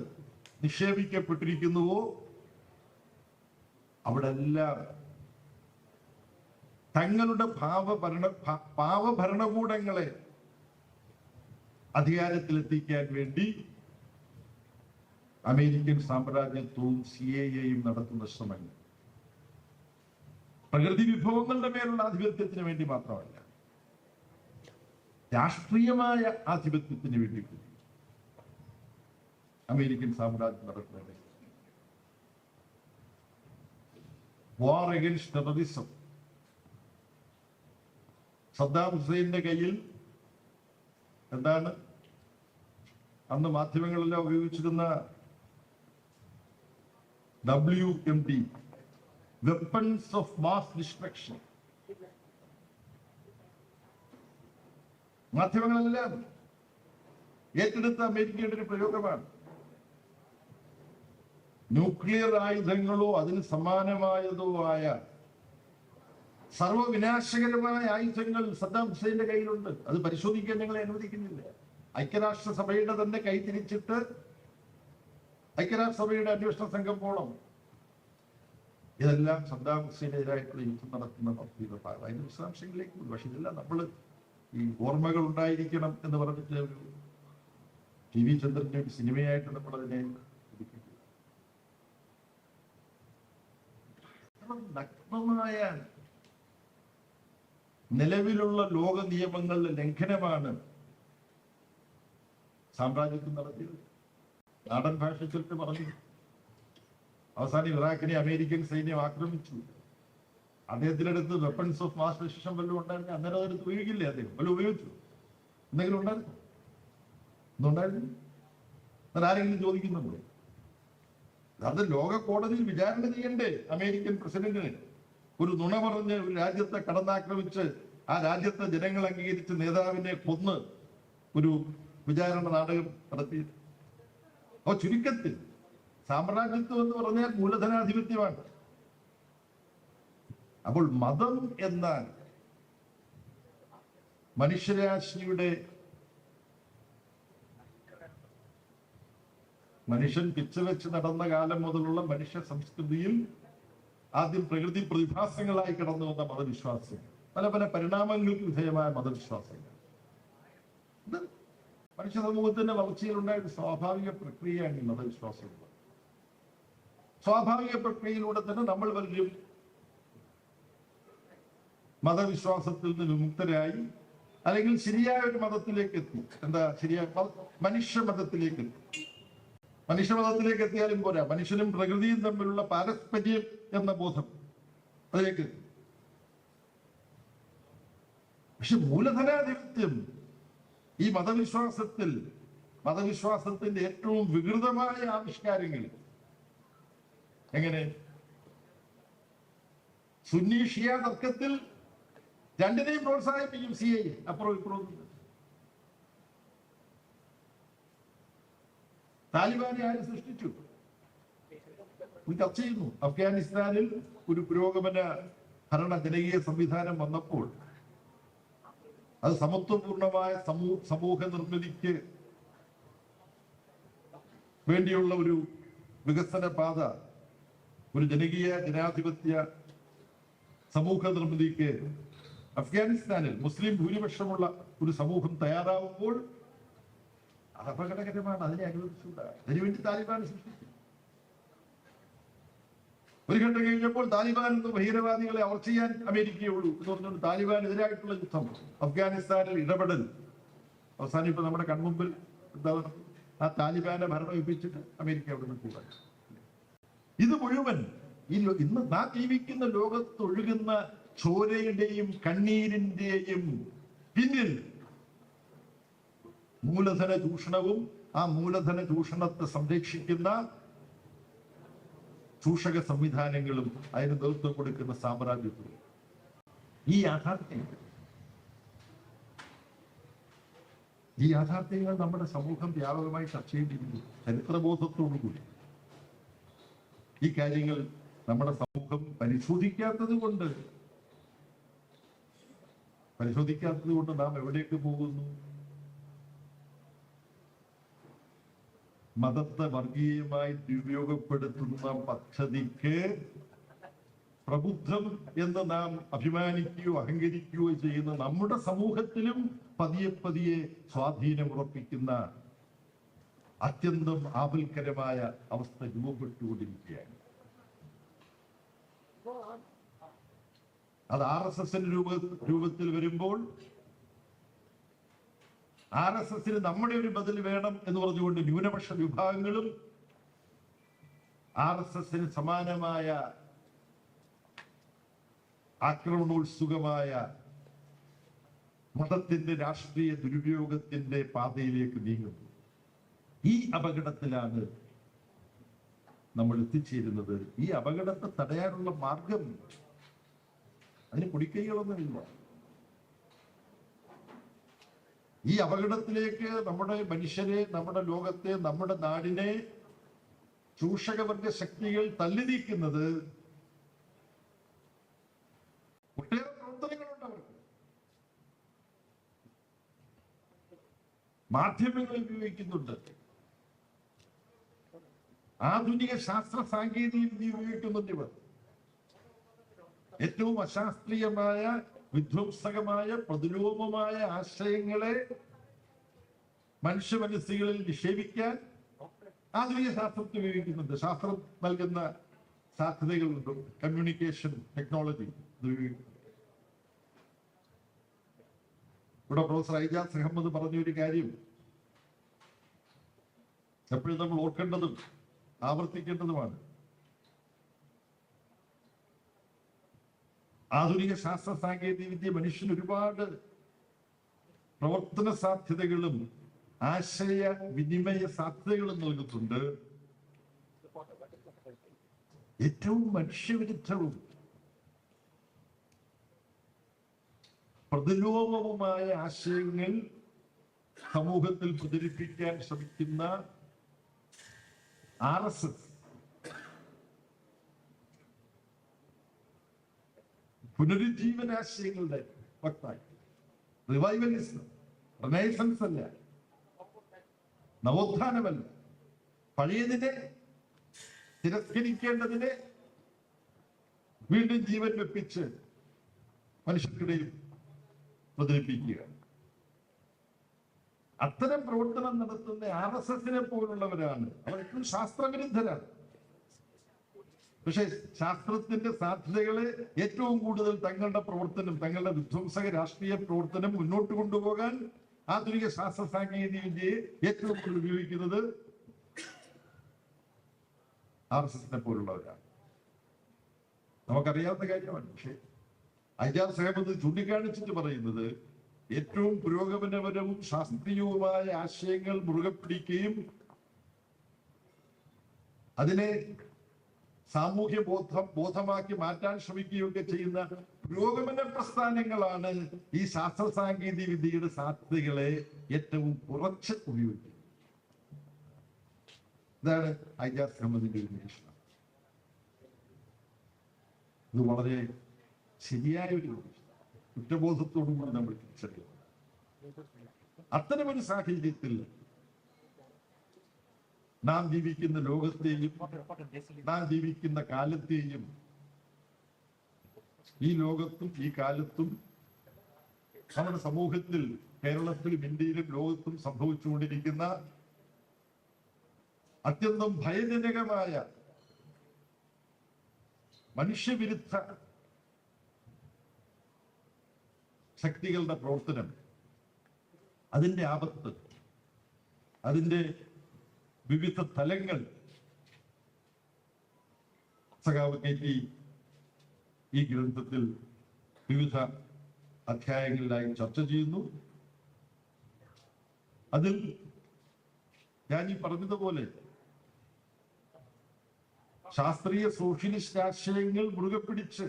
നിക്ഷേപിക്കപ്പെട്ടിരിക്കുന്നുവോ അവിടെ എല്ലാം തങ്ങളുടെ പാവഭരണകൂടങ്ങളെ അധികാരത്തിലെത്തിക്കാൻ വേണ്ടി അമേരിക്കൻ സാമ്രാജ്യത്വവും CIA-യും നടത്തുന്ന ശ്രമങ്ങൾ പ്രകൃതി വിഭവങ്ങളുടെ മേലുള്ള ആധിപത്യത്തിന് വേണ്ടി മാത്രമല്ല, രാഷ്ട്രീയമായ ആധിപത്യത്തിന് വേണ്ടി അമേരിക്കൻ സാമ്രാജ്യം നടത്തുന്നത്. War against terrorism. സദ്ദാം ഹുസൈന്റെ കയ്യിൽ എന്താണ് അന്ന് മാധ്യമങ്ങളെല്ലാം ഉപയോഗിച്ചിരുന്ന WMD, weapons of mass destruction. മാധ്യമങ്ങളെല്ലാം ഏറ്റെടുത്ത അമേരിക്കയുടെ ഒരു പ്രയോഗമാണ്. ന്യൂക്ലിയർ ആയുധങ്ങളോ അതിന് സമാനമായതോ ആയ സർവവിനാശകരമായ ആയുധങ്ങൾ സദ്ദാം ഹുസൈന്റെ കയ്യിലുണ്ട്. അത് പരിശോധിക്കാൻ ഞങ്ങളെ അനുവദിക്കുന്നില്ല. ഐക്യരാഷ്ട്രസഭയുടെ തന്നെ കൈ തിരിച്ചിട്ട് ഐക്യരാഷ്ട്രസഭയുടെ അന്വേഷണ സംഘം പോണം. ഇതെല്ലാം സദ്ദാം ഹുസൈനെതിരായിട്ടുള്ള യുദ്ധം നടത്തുന്ന അതിന്റെ വിശദാംശങ്ങളിലേക്ക് പോയി. പക്ഷെ ഇതെല്ലാം നമ്മൾ ഈ ഓർമ്മകൾ ഉണ്ടായിരിക്കണം എന്ന് പറഞ്ഞിട്ട് ഒരു ടി വി ചന്ദ്രന്റെ ഒരു സിനിമയായിട്ട് നമ്മൾ അതിനെ നഗ്നമായ നിലവിലുള്ള ലോക നിയമങ്ങളുടെ ലംഘനമാണ് സാമ്രാജ്യത്വം നടത്തിയത്. നാടൻ ഭാഷ ചൊല്ലിട്ട് പറഞ്ഞു. അവസാനം ഇറാഖിനെ അമേരിക്കൻ സൈന്യം ആക്രമിച്ചു. അദ്ദേഹത്തിനടുത്ത് വെപ്പൺസ് ഓഫ് മാസ് ഡിസ്ട്രക്ഷൻ വല്ലതും ഉണ്ടായിരുന്നു. അന്നേരം അതെടുത്ത് ഉപയോഗിക്കില്ലേ? അദ്ദേഹം വല്ല ഉപയോഗിച്ചു? എന്തെങ്കിലും ഉണ്ടായിരുന്നു? ഒന്നുണ്ടായിരുന്നു? എന്നാൽ ആരെങ്കിലും ചോദിക്കുന്നുണ്ടോ? അത് ലോക കോടതിയിൽ വിചാരണ ചെയ്യണ്ടേ അമേരിക്കൻ പ്രസിഡന്റിന്? ഒരു നുണ പറഞ്ഞ് ഒരു രാജ്യത്തെ കടന്നാക്രമിച്ച് ആ രാജ്യത്തെ ജനങ്ങൾ അംഗീകരിച്ച് നേതാവിനെ കൊന്ന് ഒരു വിചാരണ നാടകം നടത്തി. അപ്പൊ ചുരുക്കത്തിൽ സാമ്രാജ്യത്വം എന്ന് പറഞ്ഞാൽ മൂലധനാധിപത്യമാണ്. അപ്പോൾ മതം എന്നാൽ മനുഷ്യൻ പിച്ചവെച്ച് നടന്ന കാലം മുതലുള്ള മനുഷ്യ സംസ്കൃതിയിൽ ആദ്യം പ്രകൃതി പ്രതിഭാസങ്ങളായി കടന്നു വന്ന മതവിശ്വാസങ്ങൾ, പല പല പരിണാമങ്ങൾക്ക് വിധേയമായ മതവിശ്വാസങ്ങൾ, മനുഷ്യ സമൂഹത്തിന്റെ വളർച്ചയിലുണ്ടായ ഒരു സ്വാഭാവിക പ്രക്രിയയാണ് ഈ മതവിശ്വാസങ്ങൾ. സ്വാഭാവിക പ്രക്രിയയിലൂടെ തന്നെ നമ്മൾ പലരും മതവിശ്വാസത്തിൽ നിന്ന് വിമുക്തരായി അല്ലെങ്കിൽ ശരിയായ ഒരു മതത്തിലേക്ക് എത്തി. എന്താ ശരിയായ മനുഷ്യമതത്തിലേക്ക് എത്തി. മനുഷ്യമതത്തിലേക്ക് എത്തിയാലും പോരാ, മനുഷ്യനും പ്രകൃതിയും തമ്മിലുള്ള പാരസ്പര്യം എന്ന ബോധം അതിലേക്ക് എത്തി. പക്ഷെ മൂലധനാധിപത്യം ഈ മതവിശ്വാസത്തിന്റെ ഏറ്റവും വികൃതമായ ആവിഷ്കാരങ്ങൾ എങ്ങനെ സുന്നി ഷിയ തർക്കത്തിൽ രണ്ടിനെയും പ്രോത്സാഹിപ്പിക്കും. CI അപ്പുറം ഇപ്പുറം. താലിബാനെ ആര് സൃഷ്ടിച്ചു? ചർച്ച ചെയ്യുന്നു. അഫ്ഗാനിസ്ഥാനിൽ ഒരു പുരോഗമന ഭരണ ജനകീയ സംവിധാനം വന്നപ്പോൾ അത് സമത്വപൂർണമായ സമൂഹ നിർമ്മിതിക്ക് വേണ്ടിയുള്ള ഒരു വികസന പാത, ഒരു ജനകീയ ജനാധിപത്യ സമൂഹ നിർമ്മിതിക്ക് അഫ്ഗാനിസ്ഥാനിൽ മുസ്ലിം ഭൂരിപക്ഷമുള്ള ഒരു സമൂഹം തയ്യാറാവുമ്പോൾ അത് അപകടകരമാണ്. അതിനെ അനുവദിച്ചുകൂടാ. അതിനുവേണ്ടി താലിബാൻ സൃഷ്ടിച്ചു. ഒരു ഘട്ടം കഴിഞ്ഞപ്പോൾ താലിബാൻ എന്ന ഭീകരവാദികളെ അവർ ചെയ്യാൻ അമേരിക്കയുള്ളൂ എന്ന് പറഞ്ഞുകൊണ്ട് താലിബാനെതിരായിട്ടുള്ള യുദ്ധം, അഫ്ഗാനിസ്ഥാനിൽ ഇടപെടൽ. അവസാനം ഇപ്പൊ നമ്മുടെ കൺമുമ്പിൽ എന്താ, ആ താലിബാനെ ഭരണം ഏൽപ്പിച്ചിട്ട് അമേരിക്ക അവിടെ നിന്ന് കൂടാ. ഇത് മുഴുവൻ ഇന്ന് നാം ജീവിക്കുന്ന ലോകത്തൊഴുകുന്ന ചോരയുടെയും കണ്ണീരിന്റെയും പിന്നിൽ മൂലധന ചൂഷണവും ആ മൂലധന ചൂഷണത്തെ സംരക്ഷിക്കുന്ന ചൂഷക സംവിധാനങ്ങളും അതിന് നേതൃത്വം കൊടുക്കുന്ന സാമ്രാജ്യത്വം. ഈ യാഥാർത്ഥ്യങ്ങൾ നമ്മുടെ സമൂഹം വ്യാപകമായി ചർച്ച ചെയ്തിരിക്കുന്നു. ചരിത്രബോധത്തോടുകൂടി ഈ കാര്യങ്ങൾ നമ്മുടെ സമൂഹം പരിശോധിക്കാത്തത് കൊണ്ട് നാം എവിടേക്ക് പോകുന്നു? മതത്തെ വർഗീയമായി ദുരുപയോഗപ്പെടുത്തുന്ന പദ്ധതിക്ക് പ്രബുദ്ധം എന്ന് നാം അഭിമാനിക്കുകയോ അഹങ്കരിക്കുകയോ ചെയ്യുന്ന നമ്മുടെ സമൂഹത്തിലും പതിയെ പതിയെ സ്വാധീനം ഉറപ്പിക്കുന്ന അത്യന്തം ആപൽക്കരമായ അവസ്ഥ രൂപപ്പെട്ടുകൊണ്ടിരിക്കുകയാണ്. അത് RSSന്റെ രൂപത്തിൽ വരുമ്പോൾ RSSന് നമ്മുടെ ഒരു ബദൽ വേണം എന്ന് പറഞ്ഞുകൊണ്ട് ന്യൂനപക്ഷ വിഭാഗങ്ങളും RSSന് സമാനമായ ആക്രമണോത്സുകമായ മതത്തിന്റെ രാഷ്ട്രീയ ദുരുപയോഗത്തിന്റെ പാതയിലേക്ക് നീങ്ങുന്നു. ഈ അപകടത്തിലാണ് നമ്മൾ എത്തിച്ചേരുന്നത്. ഈ അപകടത്തെ തടയാനുള്ള മാർഗം അതിന് പൊടിക്കൈകളൊന്നുമില്ല. ഈ അപകടത്തിലേക്ക് നമ്മുടെ മനുഷ്യരെ, നമ്മുടെ ലോകത്തെ, നമ്മുടെ നാടിനെ ചൂഷകവർഗ ശക്തികൾ തള്ളി നീക്കുന്നത് ഒട്ടേറെ പ്രവർത്തനങ്ങളുണ്ട് അവർക്ക്. മാധ്യമങ്ങൾ ഉപയോഗിക്കുന്നുണ്ട്, ആധുനിക ശാസ്ത്ര സാങ്കേതിക വിദ്യ ഉപയോഗിക്കുന്നുണ്ട്. ഇവർ ഏറ്റവും അശാസ്ത്രീയമായ, വിധ്വംസകമായ, പ്രതിലോമമായ ആശയങ്ങളെ മനുഷ്യ മനസ്സുകളിൽ നിക്ഷേപിക്കാൻ ആധുനിക ശാസ്ത്രത്തെ ഉപയോഗിക്കുന്നുണ്ട്. ശാസ്ത്രം നൽകുന്ന സാധ്യതകളുണ്ട്. കമ്മ്യൂണിക്കേഷൻ ടെക്നോളജി ഇവിടെ പ്രൊഫസർ ഐജാസ് അഹമ്മദ് പറഞ്ഞൊരു കാര്യം എപ്പോഴും നമ്മൾ ഓർക്കേണ്ടതും ആവർത്തിക്കേണ്ടതുമാണ്. ആധുനിക ശാസ്ത്ര സാങ്കേതിക വിദ്യ മനുഷ്യന് ഒരുപാട് പ്രവർത്തന സാധ്യതകളും ആശയ വിനിമയ സാധ്യതകളും നൽകുന്നുണ്ട്. ഏറ്റവും മനുഷ്യവിരുദ്ധവും പ്രതിലോമവുമായ ആശയങ്ങൾ സമൂഹത്തിൽ പ്രചരിപ്പിക്കാൻ ശ്രമിക്കുന്ന RSS, പുനരുജ്ജീവനാശയങ്ങളുടെ വക്തായി, റിവൈവലിസം, റിനൈസൻസ് അല്ല, നവോത്ഥാനമല്ല, പഴയതിനെ തിരസ്കരിക്കേണ്ടതിനെ വീണ്ടും ജീവൻ വെപ്പിച്ച് മനുഷ്യർക്കിടയിൽ പ്രചരിപ്പിക്കുക. അത്തരം പ്രവർത്തനം നടത്തുന്ന RSSനെ പോലുള്ളവരാണ്. അവർക്ക് ശാസ്ത്രവിരുദ്ധരാണ്. പക്ഷെ ശാസ്ത്രത്തിന്റെ സാധ്യതകളെ ഏറ്റവും കൂടുതൽ തങ്ങളുടെ പ്രവർത്തനം, തങ്ങളുടെ വിധ്വംസക രാഷ്ട്രീയ പ്രവർത്തനം മുന്നോട്ട് കൊണ്ടുപോകാൻ ആധുനിക ശാസ്ത്ര സാങ്കേതിക വിദ്യയെ ഏറ്റവും കൂടുതൽ ഉപയോഗിക്കുന്നത് RSSനെ പോലുള്ളവരാണ്. നമുക്കറിയാവുന്ന കാര്യമാണ്. പക്ഷേ ഐജാസ് അഹമ്മദ് ചൂണ്ടിക്കാണിച്ചിട്ട് പറയുന്നത് ഏറ്റവും പുരോഗമനപരവും ശാസ്ത്രീയവുമായ ആശയങ്ങൾ മുറുകെ പിടിക്കുകയും അതിനെ സാമൂഹ്യ ബോധമാക്കി മാറ്റാൻ ശ്രമിക്കുകയൊക്കെ ചെയ്യുന്ന പുരോഗമന പ്രസ്ഥാനങ്ങളാണ് ഈ ശാസ്ത്ര സാങ്കേതിക വിദ്യയുടെ സാധ്യതകളെ ഏറ്റവും കുറച്ച് ഉപയോഗിക്കുന്നത്. ഇതാണ് ഐജാസ് അഹമ്മദിന്റെ ഒരു നിരീക്ഷണം. ഇത് വളരെ ശരിയായ ഒരു കുറ്റബോധത്തോടും കൂടി നമ്മൾ തിരിച്ചറിയുന്നു. അത്തരമൊരു സാഹചര്യത്തിൽ നാം ജീവിക്കുന്ന ലോകത്തെയും നാം ജീവിക്കുന്ന കാലത്തെയും, ഈ ലോകത്തും ഈ കാലത്തും നമ്മുടെ സമൂഹത്തിൽ, കേരളത്തിലും ഇന്ത്യയിലും ലോകത്തും സംഭവിച്ചുകൊണ്ടിരിക്കുന്ന അത്യന്തം ഭയജനകമായ മനുഷ്യവിരുദ്ധ ശക്തികളുടെ പ്രവർത്തനം, അതിന്റെ ആപത്ത്, അതിന്റെ വിവിധ തലങ്ങൾ സഖാവ് കെ.ടി. ഈ ഗ്രന്ഥത്തിൽ വിവിധ അധ്യായങ്ങളിലായി ചർച്ച ചെയ്യുന്നു. അതിൽ ഞാൻ ഈ പറഞ്ഞതുപോലെ ശാസ്ത്രീയ സോഷ്യലിസ്റ്റ് ആശയങ്ങൾ മുറുകെ പിടിച്ച്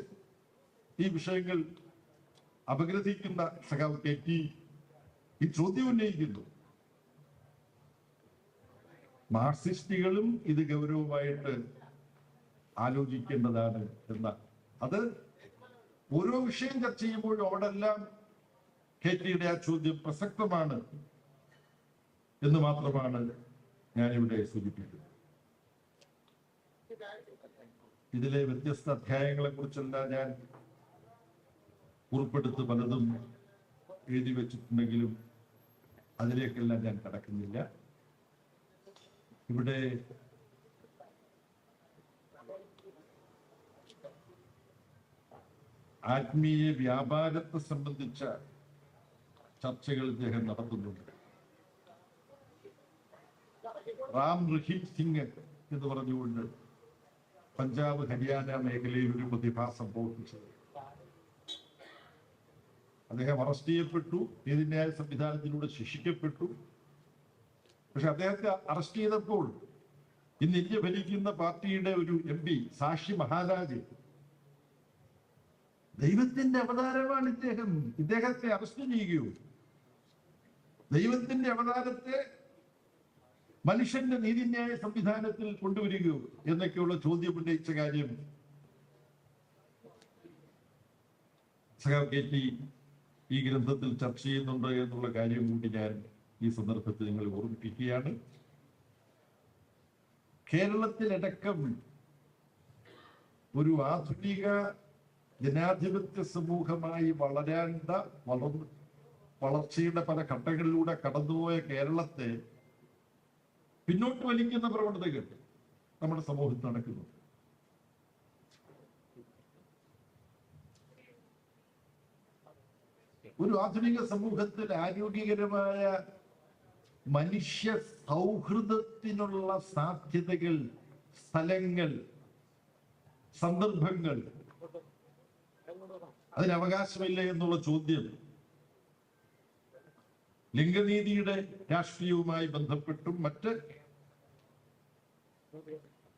ഈ വിഷയങ്ങൾ അപഗ്രഥിക്കുന്ന സഖാവ് കെ.ടി. ഈ ചോദ്യം ഉന്നയിക്കുന്നു. മാർക്സിസ്റ്റുകളും ഇത് ഗൗരവമായിട്ട് ആലോചിക്കേണ്ടതാണ് എന്ന, അത് ഓരോ വിഷയം ചർച്ച ചെയ്യുമ്പോഴും അവിടെല്ലാം കെ.ടിയുടെ ആ ചോദ്യം പ്രസക്തമാണ് എന്ന് മാത്രമാണ് ഞാനിവിടെ സൂചിപ്പിക്കുന്നത്. ഇതിലെ വ്യത്യസ്ത അധ്യായങ്ങളെ കുറിച്ചെല്ലാം ഞാൻ ഉൾപ്പെടുത്ത് പലതും എഴുതി വെച്ചിട്ടുണ്ടെങ്കിലും അതിലേക്കെല്ലാം ഞാൻ കടക്കുന്നില്ല. ഇവിടെ ആത്മീയ വ്യാപാരത്തെ സംബന്ധിച്ച ചർച്ചകൾ ഇദ്ദേഹം നടത്തുന്നുണ്ട്. റാം റഹീം സിംഗ് എന്ന് പറഞ്ഞുകൊണ്ട് പഞ്ചാബ് ഹരിയാന മേഖലയിൽ ഒരു പ്രതിഭാസം സംഭവിച്ചത്. അദ്ദേഹം അറസ്റ്റ് ചെയ്യപ്പെട്ടു, നീതിന്യായ സംവിധാനത്തിലൂടെ ശിക്ഷിക്കപ്പെട്ടു. പക്ഷെ അദ്ദേഹത്തെ അറസ്റ്റ് ചെയ്തപ്പോൾ ഇന്ന് ഇന്ത്യ ഭരിക്കുന്ന പാർട്ടിയുടെ ഒരു MP സാക്ഷി മഹാരാജ്, ദൈവത്തിന്റെ അവതാരമാണ് ഇദ്ദേഹത്തെ അറസ്റ്റ് ചെയ്യുകയോ, ദൈവത്തിന്റെ അവതാരത്തെ മനുഷ്യന്റെ നീതിന്യായ സംവിധാനത്തിൽ കൊണ്ടുവരികയോ എന്നൊക്കെയുള്ള ചോദ്യം ഉന്നയിച്ച കാര്യം KT ഈ ഗ്രന്ഥത്തിൽ ചർച്ച ചെയ്യുന്നുണ്ട് എന്നുള്ള കാര്യം കൂടി ഞാൻ ഈ സന്ദർഭത്തിൽ നിങ്ങൾ ഓർമ്മിപ്പിക്കുകയാണ്. കേരളത്തിലടക്കം ഒരു ആധുനിക ജനാധിപത്യ സമൂഹമായി വളർച്ചയുടെ പല ഘട്ടങ്ങളിലൂടെ കടന്നുപോയ കേരളത്തെ പിന്നോട്ട് വലിക്കുന്ന പ്രവണതകൾ നമ്മുടെ സമൂഹത്തിൽ നടക്കുന്നു. ഒരു ആധുനിക സമൂഹത്തിൽ ആരോഗ്യകരമായ മനുഷ്യ സൗഹൃദത്തിനുള്ള സാധ്യതകൾ, സ്ഥലങ്ങൾ, സന്ദർഭങ്ങൾ, അതിന് അവകാശമില്ല എന്നുള്ള ചോദ്യം ലിംഗനീതിയുടെ രാഷ്ട്രീയവുമായി ബന്ധപ്പെട്ടും മറ്റ്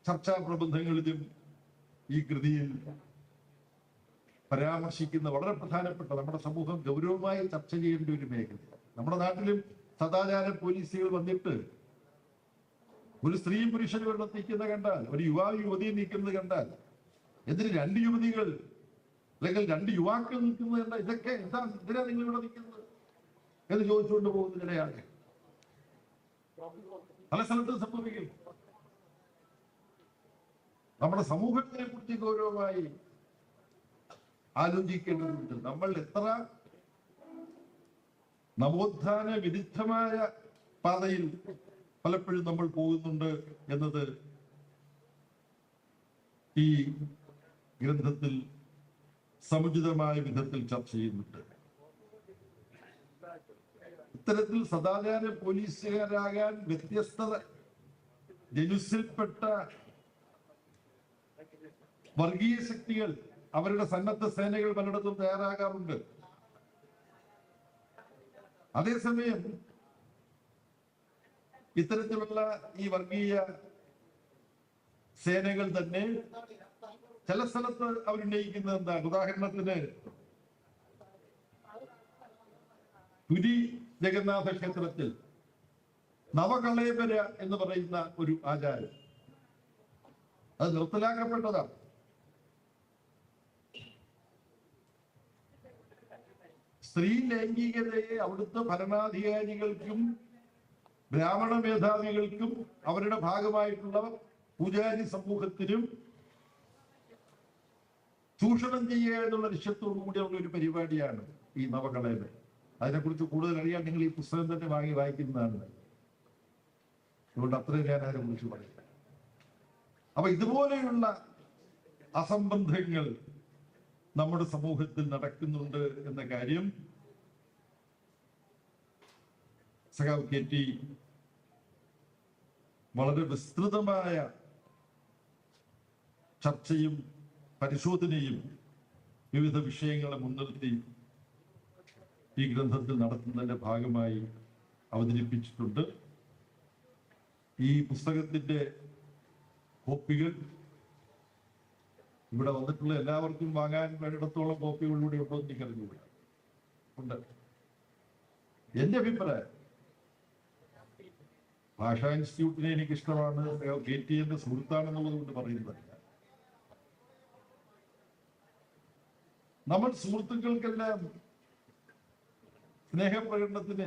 ചർച്ചാ പ്രബന്ധങ്ങളിലും ഈ കൃതിയിൽ പരാമർശിക്കുന്ന വളരെ പ്രധാനപ്പെട്ട, നമ്മുടെ സമൂഹം ഗൗരവമായി ചർച്ച ചെയ്യേണ്ട ഒരു മേഖല. നമ്മുടെ നാട്ടിലും സദാചാര പോലീസുകൾ വന്നിട്ട് ഒരു സ്ത്രീയും പുരുഷനും ഇവിടെ നിൽക്കുന്നത് കണ്ടാൽ, ഒരു യുവാവ് യുവതിയെ നിൽക്കുന്നത് കണ്ടാൽ, എന്തിന് 2 യുവതികൾ അല്ലെങ്കിൽ 2 യുവാക്കൾ നിൽക്കുന്നത് കണ്ടാൽ ഇതൊക്കെ എന്തിനാ നിങ്ങൾ ഇവിടെ നിൽക്കുന്നത് എന്ന് ചോദിച്ചുകൊണ്ട് പോകുന്നതിനിടെയാണ് പല സ്ഥലത്തും സംഭവിക്കും. നമ്മുടെ സമൂഹത്തിനെ കുറിച്ച് ഗൗരവമായി ആലോചിക്കേണ്ടതുണ്ട്. നമ്മൾ എത്ര നവോത്ഥാന വിരുദ്ധമായ പാതയിൽ പലപ്പോഴും നമ്മൾ പോകുന്നുണ്ട് എന്നത് ഈ ഗ്രന്ഥത്തിൽ സമുചിതമായ വിധത്തിൽ ചർച്ച ചെയ്യുന്നുണ്ട്. ഇത്തരത്തിൽ സദാചാര പോലീസുകാരാകാൻ വ്യത്യസ്ത ജനുസിൽപ്പെട്ട വർഗീയ ശക്തികൾ, അവരുടെ സന്നദ്ധ സേനകൾ പലയിടത്തും തയ്യാറാകാറുണ്ട്. അതേസമയം ഇത്തരത്തിലുള്ള ഈ വർഗീയ സേനകൾ തന്നെ ചില സ്ഥലത്ത് അവരുന്നയിക്കുന്നത് എന്താണ്? ഉദാഹരണത്തിന് പുരി ജഗന്നാഥ ക്ഷേത്രത്തിൽ നവകളേബര എന്ന് പറയുന്ന ഒരു ആചാരം അത് നിർത്തലാക്കപ്പെട്ടതാണ്. സ്ത്രീ ലൈംഗികതയെ അവിടുത്തെ ഭരണാധികാരികൾക്കും ബ്രാഹ്മണ മേധാവികൾക്കും അവരുടെ ഭാഗമായിട്ടുള്ള പൂജാരി സമൂഹത്തിനും ചൂഷണം ചെയ്യുക എന്നുള്ള ലക്ഷ്യത്തോടു കൂടിയുള്ള ഒരു പരിപാടിയാണ് ഈ നവകളേബര. അതിനെക്കുറിച്ച് കൂടുതൽ അറിയാൻ നിങ്ങൾ ഈ പുസ്തകം തന്നെ വായിക്കുന്നതാണ്. അതുകൊണ്ട് അത്രയും ഞാൻ അതിനെ കുറിച്ച് പറയില്ല. അപ്പൊ ഇതുപോലെയുള്ള അസംബന്ധങ്ങൾ നമ്മുടെ സമൂഹത്തിൽ നടക്കുന്നുണ്ട് എന്ന കാര്യം KT വളരെ വിസ്തൃതമായ ചർച്ചയും പരിശോധനയും വിവിധ വിഷയങ്ങളെ മുൻനിർത്തി ഈ ഗ്രന്ഥത്തിൽ നടത്തുന്നതിന്റെ ഭാഗമായി അവതരിപ്പിച്ചിട്ടുണ്ട്. ഈ പുസ്തകത്തിന്റെ കോപ്പികൾ ഇവിടെ വന്നിട്ടുള്ള എല്ലാവർക്കും വാങ്ങാൻ വേണ്ടിടത്തോളം കോപ്പികളിലൂടെ ഉണ്ടോ എന്ന് എനിക്കറിഞ്ഞൂടെ. ഉണ്ട്. എന്റെ അഭിപ്രായം, ഭാഷാ ഇൻസ്റ്റിറ്റ്യൂട്ടിനെ എനിക്കിഷ്ടമാണ്, KT എന്റെ സുഹൃത്താണെന്നുള്ളത് കൊണ്ട് പറയുന്നതല്ല. നമ്മൾ സുഹൃത്തുക്കൾക്കെല്ലാം സ്നേഹപ്രകടനത്തിന്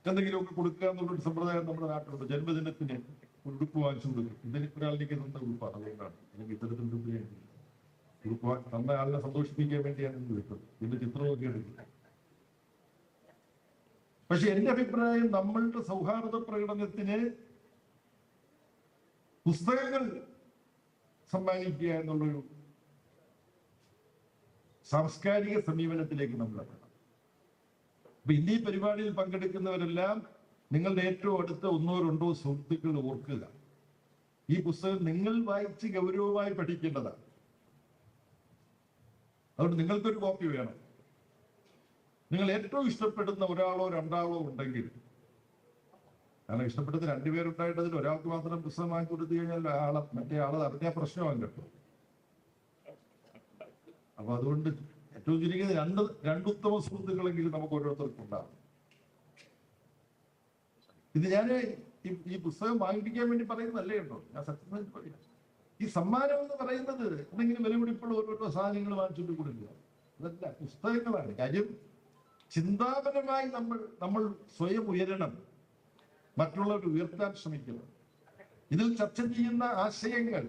എന്തെങ്കിലുമൊക്കെ കൊടുക്കുക എന്നുള്ളൊരു സമ്പ്രദായം നമ്മുടെ നാട്ടിലുണ്ട്. ജന്മദിനത്തിന് ഉടുപ്പ് വാങ്ങിച്ചു കൊടുക്കും. ഒരാളിലേക്ക് തന്ന ഉടുപ്പാണ്, അതുകൊണ്ടാണ് എനിക്ക് ഇത്തരത്തിൽ ഉടുപ്പ് തന്ന ആളിനെ സന്തോഷിപ്പിക്കാൻ വേണ്ടിയാണ് ഇന്ന് വിട്ടത്. ഇതിന്റെ ചിത്രമൊക്കെ എടുക്കുന്നത്. പക്ഷെ എന്റെ അഭിപ്രായം, നമ്മളുടെ സൗഹാർദ്ദ പ്രകടനത്തിന് പുസ്തകങ്ങൾ സമ്മാനിക്കുക എന്നുള്ളൊരു സാംസ്കാരിക സമീപനത്തിലേക്ക് നമ്മൾ എത്തണം. അപ്പൊ ഇന്നീ പരിപാടിയിൽ പങ്കെടുക്കുന്നവരെല്ലാം നിങ്ങളുടെ ഏറ്റവും അടുത്ത 1 or 2 സുഹൃത്തുക്കൾ ഓർക്കുക, ഈ പുസ്തകം നിങ്ങൾ വായിച്ച് ഗൗരവമായി പഠിക്കേണ്ടതാണ്. അതുകൊണ്ട് നിങ്ങൾക്കൊരു കോപ്പി വേണം. നിങ്ങൾ ഏറ്റവും ഇഷ്ടപ്പെടുന്ന 1 or 2 ഉണ്ടെങ്കിൽ, കാരണം ഇഷ്ടപ്പെട്ടത് 2 പേരുണ്ടായിട്ട് അതിൽ ഒരാൾക്ക് മാത്രം പുസ്തകം വാങ്ങി കൊടുത്തു കഴിഞ്ഞാൽ മറ്റേ ആളെ അറിഞ്ഞാൽ പ്രശ്നമാണ് കേട്ടോ. അപ്പൊ അതുകൊണ്ട് ഏറ്റവും ചുരുങ്ങിയത് 2 ഉത്തമ സുഹൃത്തുക്കളെങ്കിലും നമുക്ക് ഓരോരുത്തർക്കും ഉണ്ടാകും. ഇത് ഞാൻ ഈ പുസ്തകം വാങ്ങിപ്പിക്കാൻ വേണ്ടി പറയുന്നതല്ലേ ഉണ്ടോ, ഞാൻ സത്യം പറയാം. ഈ സമ്മാനം എന്ന് പറയുന്നത് എന്തെങ്കിലും വില പിടിപ്പുള്ള ഓരോരോ സാധനങ്ങൾ വാങ്ങിച്ചുകൊണ്ട് കൊടുക്കുക, അതല്ല, പുസ്തകങ്ങളാണ് കാര്യം. ചിന്താപരമായി നമ്മൾ സ്വയം ഉയരണം, മറ്റുള്ളവർ ഉയർത്താൻ ശ്രമിക്കണം. ഇതിൽ ചർച്ച ചെയ്യുന്ന ആശയങ്ങൾ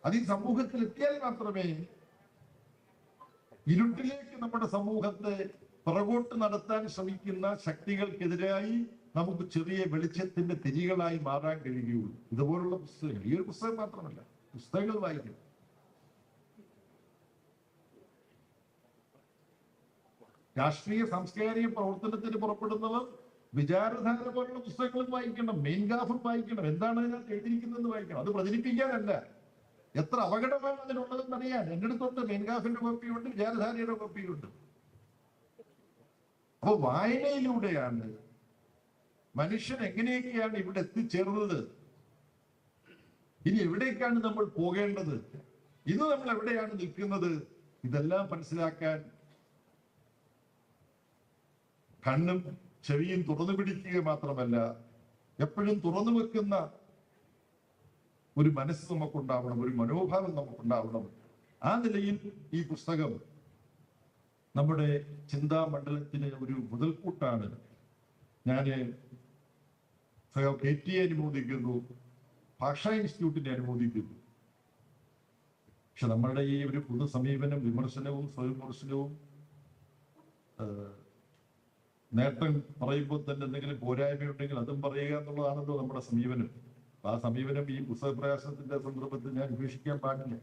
അത് ഈ സമൂഹത്തിൽ എത്തിയാൽ മാത്രമേ ഇരുട്ടിലേക്ക് നമ്മുടെ സമൂഹത്തെ പുറകോട്ട് നടത്താൻ ശ്രമിക്കുന്ന ശക്തികൾക്കെതിരായി നമുക്ക് ചെറിയ വെളിച്ചത്തിന്റെ തിരികളായി മാറാൻ കഴിയുകയുള്ളൂ. ഇതുപോലുള്ള പുസ്തകങ്ങൾ, ഈ ഒരു പുസ്തകം മാത്രമല്ല, പുസ്തകങ്ങൾ വായിക്കണം. രാഷ്ട്രീയ സാംസ്കാരിക പ്രവർത്തനത്തിന് പുറപ്പെടുന്നവർ വിചാരധാര പോലുള്ള പുസ്തകങ്ങളും വായിക്കണം, മെയിൻഗാഫും വായിക്കണം, എന്താണ് അതിനകത്ത് എഴുതിയിരിക്കുന്നതെന്ന് വായിക്കണം. അത് പ്രചരിപ്പിക്കാനല്ല, എത്ര അപകടമാണ് അതിനുള്ളതെന്ന് അറിയാൻ. എൻ്റെ അടുത്തുണ്ട് മെയിൻഗാഫിന്റെ കോപ്പിയുണ്ട്, വിചാരധാരയുടെ കോപ്പിയുണ്ട്. അപ്പൊ വായനയിലൂടെയാണ് മനുഷ്യൻ എങ്ങനെയൊക്കെയാണ് ഇവിടെ എത്തിച്ചേർന്നത്, ഇനി എവിടേക്കാണ് നമ്മൾ പോകേണ്ടത്, ഇന്ന് നമ്മൾ എവിടെയാണ് നിൽക്കുന്നത്, ഇതെല്ലാം മനസ്സിലാക്കാൻ കണ്ണും ചെവിയും തുറന്നു പിടിക്കുക മാത്രമല്ല, എപ്പോഴും തുറന്നു വെക്കുന്ന ഒരു മനസ്സ് നമുക്കുണ്ടാവണം, ഒരു മനോഭാവം നമുക്കുണ്ടാവണം. ആ നിലയിൽ ഈ പുസ്തകം നമ്മുടെ ചിന്താമണ്ഡലത്തിന് ഒരു മുതൽക്കൂട്ടാണ്. ഞാൻ KT അനുമോദിക്കുന്നു, ഭാഷാ ഇൻസ്റ്റിറ്റ്യൂട്ടിനെ അനുമോദിക്കുന്നു. പക്ഷെ നമ്മളുടെ ഈ ഒരു പൊതു സമീപനം, വിമർശനവും സ്വയം വിമർശനവും നേട്ടം പറയുമ്പോൾ തന്നെ എന്തെങ്കിലും പോരായ്മയുണ്ടെങ്കിൽ അതും പറയുക എന്നുള്ളതാണല്ലോ നമ്മുടെ സമീപനം. ആ സമീപനം ഈ പുസ്തക പ്രകാശനത്തിന്റെ സന്ദർഭത്തിൽ ഞാൻ ഉപേക്ഷിക്കാൻ പാടില്ല.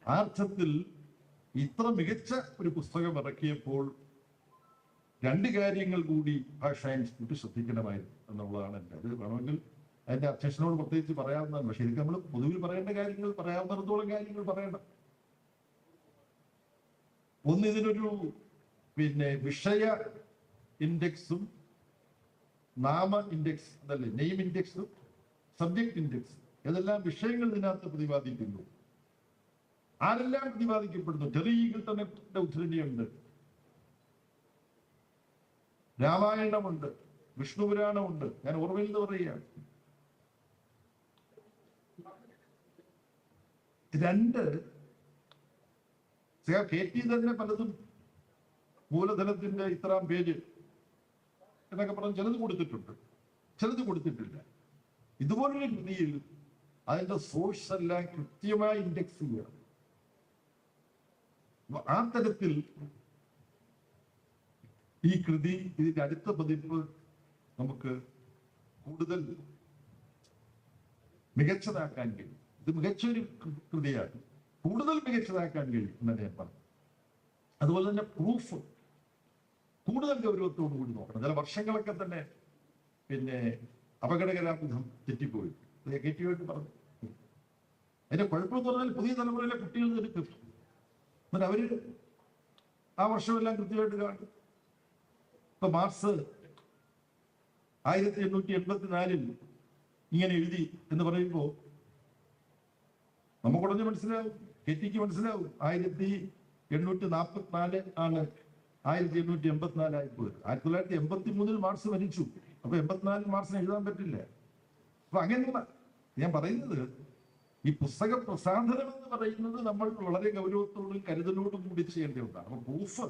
ആ അർത്ഥത്തിൽ ഇത്ര മികച്ച ഒരു പുസ്തകം ഇറക്കിയപ്പോൾ രണ്ട് കാര്യങ്ങൾ കൂടി ഭാഷാ ഇൻസ്റ്റിറ്റ്യൂട്ട് ശ്രദ്ധിക്കണമായിരുന്നു എന്നുള്ളതാണ് എൻ്റെ. അത് വേണമെങ്കിൽ അതിന്റെ അധ്യക്ഷനോട് പ്രത്യേകിച്ച് പറയാവുന്നതാണ്. പക്ഷെ ഇത് നമ്മൾ പൊതുവിൽ പറയേണ്ട കാര്യങ്ങൾ, പറയാവുന്നിടത്തോളം കാര്യങ്ങൾ പറയണം. ഒന്ന്, ഇതിനൊരു വിഷയ ഇൻഡെക്സും നാമ ഇൻഡെക്സ് അതല്ലേ, നെയിം ഇൻഡെക്സും സബ്ജക്ട് ഇൻഡെക്സ്, ഇതെല്ലാം വിഷയങ്ങൾ ഇതിനകത്ത് പ്രതിപാദിക്കുന്നു. ആരെല്ലാം പ്രതിപാദിക്കപ്പെടുന്നു? ടെറി ഈഗിൾട്ടന്റെ ഉദ്ധരണിയുണ്ട്, രാമായണമുണ്ട്, വിഷ്ണുപുരാണമുണ്ട്. ഞാൻ ഓർമ്മയിൽ നിന്ന് പറയുകയാണ്. രണ്ട്, KT തന്നെ പലതും മൂലധനത്തിന്റെ ഇത്രാം പേജ് എന്നൊക്കെ പറഞ്ഞ് ചിലത് കൊടുത്തിട്ടുണ്ട്, ചിലത് കൊടുത്തിട്ടില്ല. ഇതുപോലൊരു കൃതിയിൽ അതിന്റെ സോഴ്സ് എല്ലാം കൃത്യമായി ഇൻഡെക്സ് ചെയ്യണം. ആ തരത്തിൽ ഈ കൃതി, ഇതിന്റെ അടുത്ത പതിപ്പ് നമുക്ക് കൂടുതൽ മികച്ചതാക്കാൻ കഴിയും. ഇത് മികച്ചൊരു കൃതിയാണ്, കൂടുതൽ മികച്ചതാക്കാൻ കഴിയും എന്നാണ് ഞാൻ പറഞ്ഞത്. അതുപോലെ തന്നെ പ്രൂഫ് കൂടുതൽ ഗൗരവത്തോടു കൂടി നോക്കണം. ചില വർഷങ്ങളൊക്കെ തന്നെ അപകടകരാവിധം തെറ്റിപ്പോയി. KT പറഞ്ഞു. അതിന്റെ കുഴപ്പമെന്ന് പറഞ്ഞാൽ പുതിയ തലമുറയിലെ കുട്ടികൾ എടുക്കും, എന്നിട്ട് അവര് ആ വർഷമെല്ലാം കൃത്യമായിട്ട് കാണും. ഇപ്പൊ മാർക്സ് 1884 ഇങ്ങനെ എഴുതി എന്ന് പറയുമ്പോ നമുക്കുടനെ മനസ്സിലാവും, KTക്ക് മനസ്സിലാവും 1844 ആണ് 1884 ആയിപ്പോയത്. 1983 മാർക്സ് മരിച്ചു. അപ്പൊ 84 മാർക്സിന് എഴുതാൻ പറ്റില്ല. അപ്പൊ അങ്ങനെയുള്ള ഞാൻ പറയുന്നത്, ഈ പുസ്തക പ്രസാധനം എന്ന് പറയുന്നത് നമ്മൾ വളരെ ഗൗരവത്തോടും കരുതലോടും കൂടി ചെയ്യേണ്ടതാണ്. അപ്പൊ പ്രൂഫ്,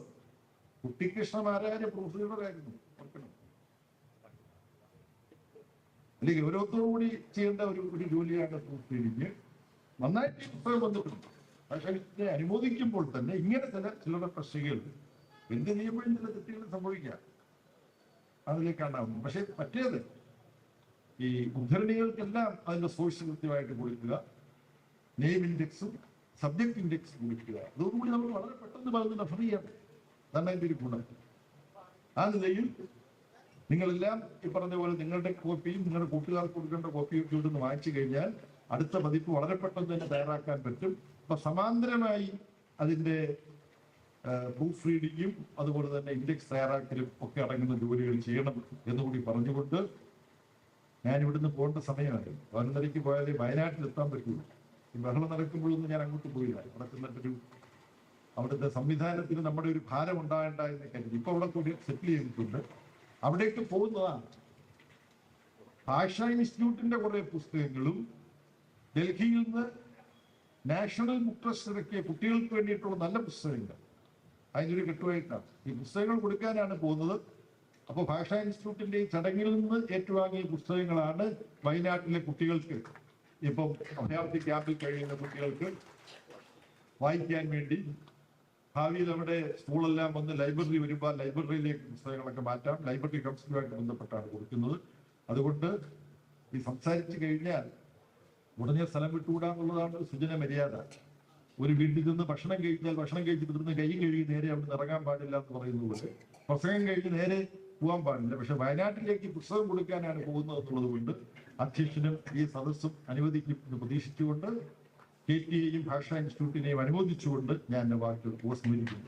കുട്ടിക്കൃഷ്ണമാരായ പ്രൂഫ് റീഡറായിരുന്നു, ഓർക്കണം. അല്ലെങ്കിൽ ഗൗരവത്തോടു കൂടി ചെയ്യേണ്ട ഒരു ജോലിയാണ് പ്രൂഫ് റീഡിങ്. നന്നായിട്ട് ഈ പുസ്തകം വന്നിട്ടുണ്ട്. പക്ഷെ ഇതിനെ അനുമോദിക്കുമ്പോൾ തന്നെ ഇങ്ങനെ ചിലരുടെ പ്രശ്നങ്ങൾ എന്ത് ചെയ്യുമ്പോഴും ചില തെറ്റുകൾ സംഭവിക്കാം, അതിലേക്കാണ്ടാവുന്നു. പക്ഷെ മറ്റേത് ഈ ഉദ്ധരണികൾക്കെല്ലാം അതിന്റെ സോഴ്സ് കൃത്യമായിട്ട് കൊടുക്കുക, നെയിം ഇൻഡെക്സും സബ്ജക്ട് ഇൻഡെക്സും കൊടുക്കുക. അതോടുകൂടി നമ്മൾ വളരെ പെട്ടെന്ന് പറഞ്ഞ് റെഫർ ചെയ്യാം. അതാണ് അതിന്റെ ഒരു ഗുണം. ആ നിലയിൽ നിങ്ങളെല്ലാം ഈ പറഞ്ഞ പോലെ നിങ്ങളുടെ കോപ്പിയും നിങ്ങളുടെ കൂട്ടുകാർക്ക് കൊടുക്കേണ്ട കോപ്പിയും ഒക്കെ ഇവിടുന്ന് വായിച്ചു കഴിഞ്ഞാൽ അടുത്ത പതിപ്പ് വളരെ പെട്ടെന്ന് തന്നെ തയ്യാറാക്കാൻ പറ്റും. അപ്പൊ സമാന്തരമായി അതിന്റെ പ്രൂഫ് റീഡിങ്ങും അതുപോലെ തന്നെ ഇൻഡെക്സ് തയ്യാറാക്കലും ഒക്കെ അടങ്ങുന്ന ജോലികൾ ചെയ്യണം എന്നുകൂടി പറഞ്ഞുകൊണ്ട് ഞാൻ ഇവിടുന്ന് പോകേണ്ട സമയമായി. 11:30 പോയാലേ വയനാട്ടിൽ എത്താൻ പറ്റുള്ളൂ. ഈ ബഹളം നടക്കുമ്പോഴൊന്നും ഞാൻ അങ്ങോട്ട് പോയില്ല. അവിടെ ചെന്നിട്ടൊരു അവിടുത്തെ സംവിധാനത്തിന് നമ്മുടെ ഒരു ഭാരം ഉണ്ടാകേണ്ട എന്ന് കരുതി ഇപ്പൊ അവിടെ കൂടി സെറ്റിൽ ചെയ്തിട്ടുണ്ട്. അവിടേക്ക് പോകുന്നതാണ്. ഭാഷാ ഇൻസ്റ്റിറ്റ്യൂട്ടിന്റെ കുറെ പുസ്തകങ്ങളും ഡൽഹിയിൽ നിന്ന് നാഷണൽ ബുക്ക് ട്രസ്റ്റ് ഇറക്കിയ കുട്ടികൾക്ക് വേണ്ടിയിട്ടുള്ള നല്ല പുസ്തകങ്ങൾ അതിനൊരു കെട്ടുമായിട്ടാണ് ഈ പുസ്തകങ്ങൾ കൊടുക്കാനാണ് പോകുന്നത്. അപ്പോൾ ഭാഷാ ഇൻസ്റ്റിറ്റ്യൂട്ടിന്റെ ഈ ചടങ്ങിൽ നിന്ന് ഏറ്റുവാങ്ങിയ പുസ്തകങ്ങളാണ് വയനാട്ടിലെ കുട്ടികൾക്ക്, ഇപ്പം അഭയാർത്ഥി ക്യാമ്പിൽ കഴിയുന്ന കുട്ടികൾക്ക് വായിക്കാൻ വേണ്ടി. ഭാവിയിൽ അവിടെ സ്കൂളെല്ലാം വന്ന് ലൈബ്രറി വരുമ്പോൾ ലൈബ്രറിയിലേക്ക് പുസ്തകങ്ങളൊക്കെ മാറ്റാം. ലൈബ്രറി കൗൺസിലുമായിട്ട് ബന്ധപ്പെട്ടാണ് കൊടുക്കുന്നത്. അതുകൊണ്ട് ഈ സംസാരിച്ചു കഴിഞ്ഞാൽ ഉടനെ സ്ഥലം വിട്ടുകൂടാന്നുള്ളതാണ് സുജന മര്യാദ. ഒരു വീട്ടിൽ നിന്ന് ഭക്ഷണം കഴിച്ചാൽ ഭക്ഷണം കഴിച്ചിട്ട് നിന്ന് കൈ കഴുകി നേരെ അവിടെ നിന്ന് ഇറങ്ങാൻ പാടില്ല എന്ന് പറയുന്നത്, പ്രസംഗം കഴിഞ്ഞ് നേരെ പോകാൻ പാടില്ല. പക്ഷെ വയനാട്ടിലേക്ക് പുസ്തകം കൊടുക്കാനാണ് പോകുന്നത് എന്നുള്ളത് കൊണ്ട് അധ്യക്ഷനും ഈ സദസ്സും അനുവദിക്കും എന്ന് പ്രതീക്ഷിച്ചുകൊണ്ട് KTAയും ഭാഷാ ഇൻസ്റ്റിറ്റ്യൂട്ടിനെയും അനുമോദിച്ചുകൊണ്ട് ഞാൻ എന്റെ വാക്കുകൾ ഉപസംഹരിക്കുന്നു.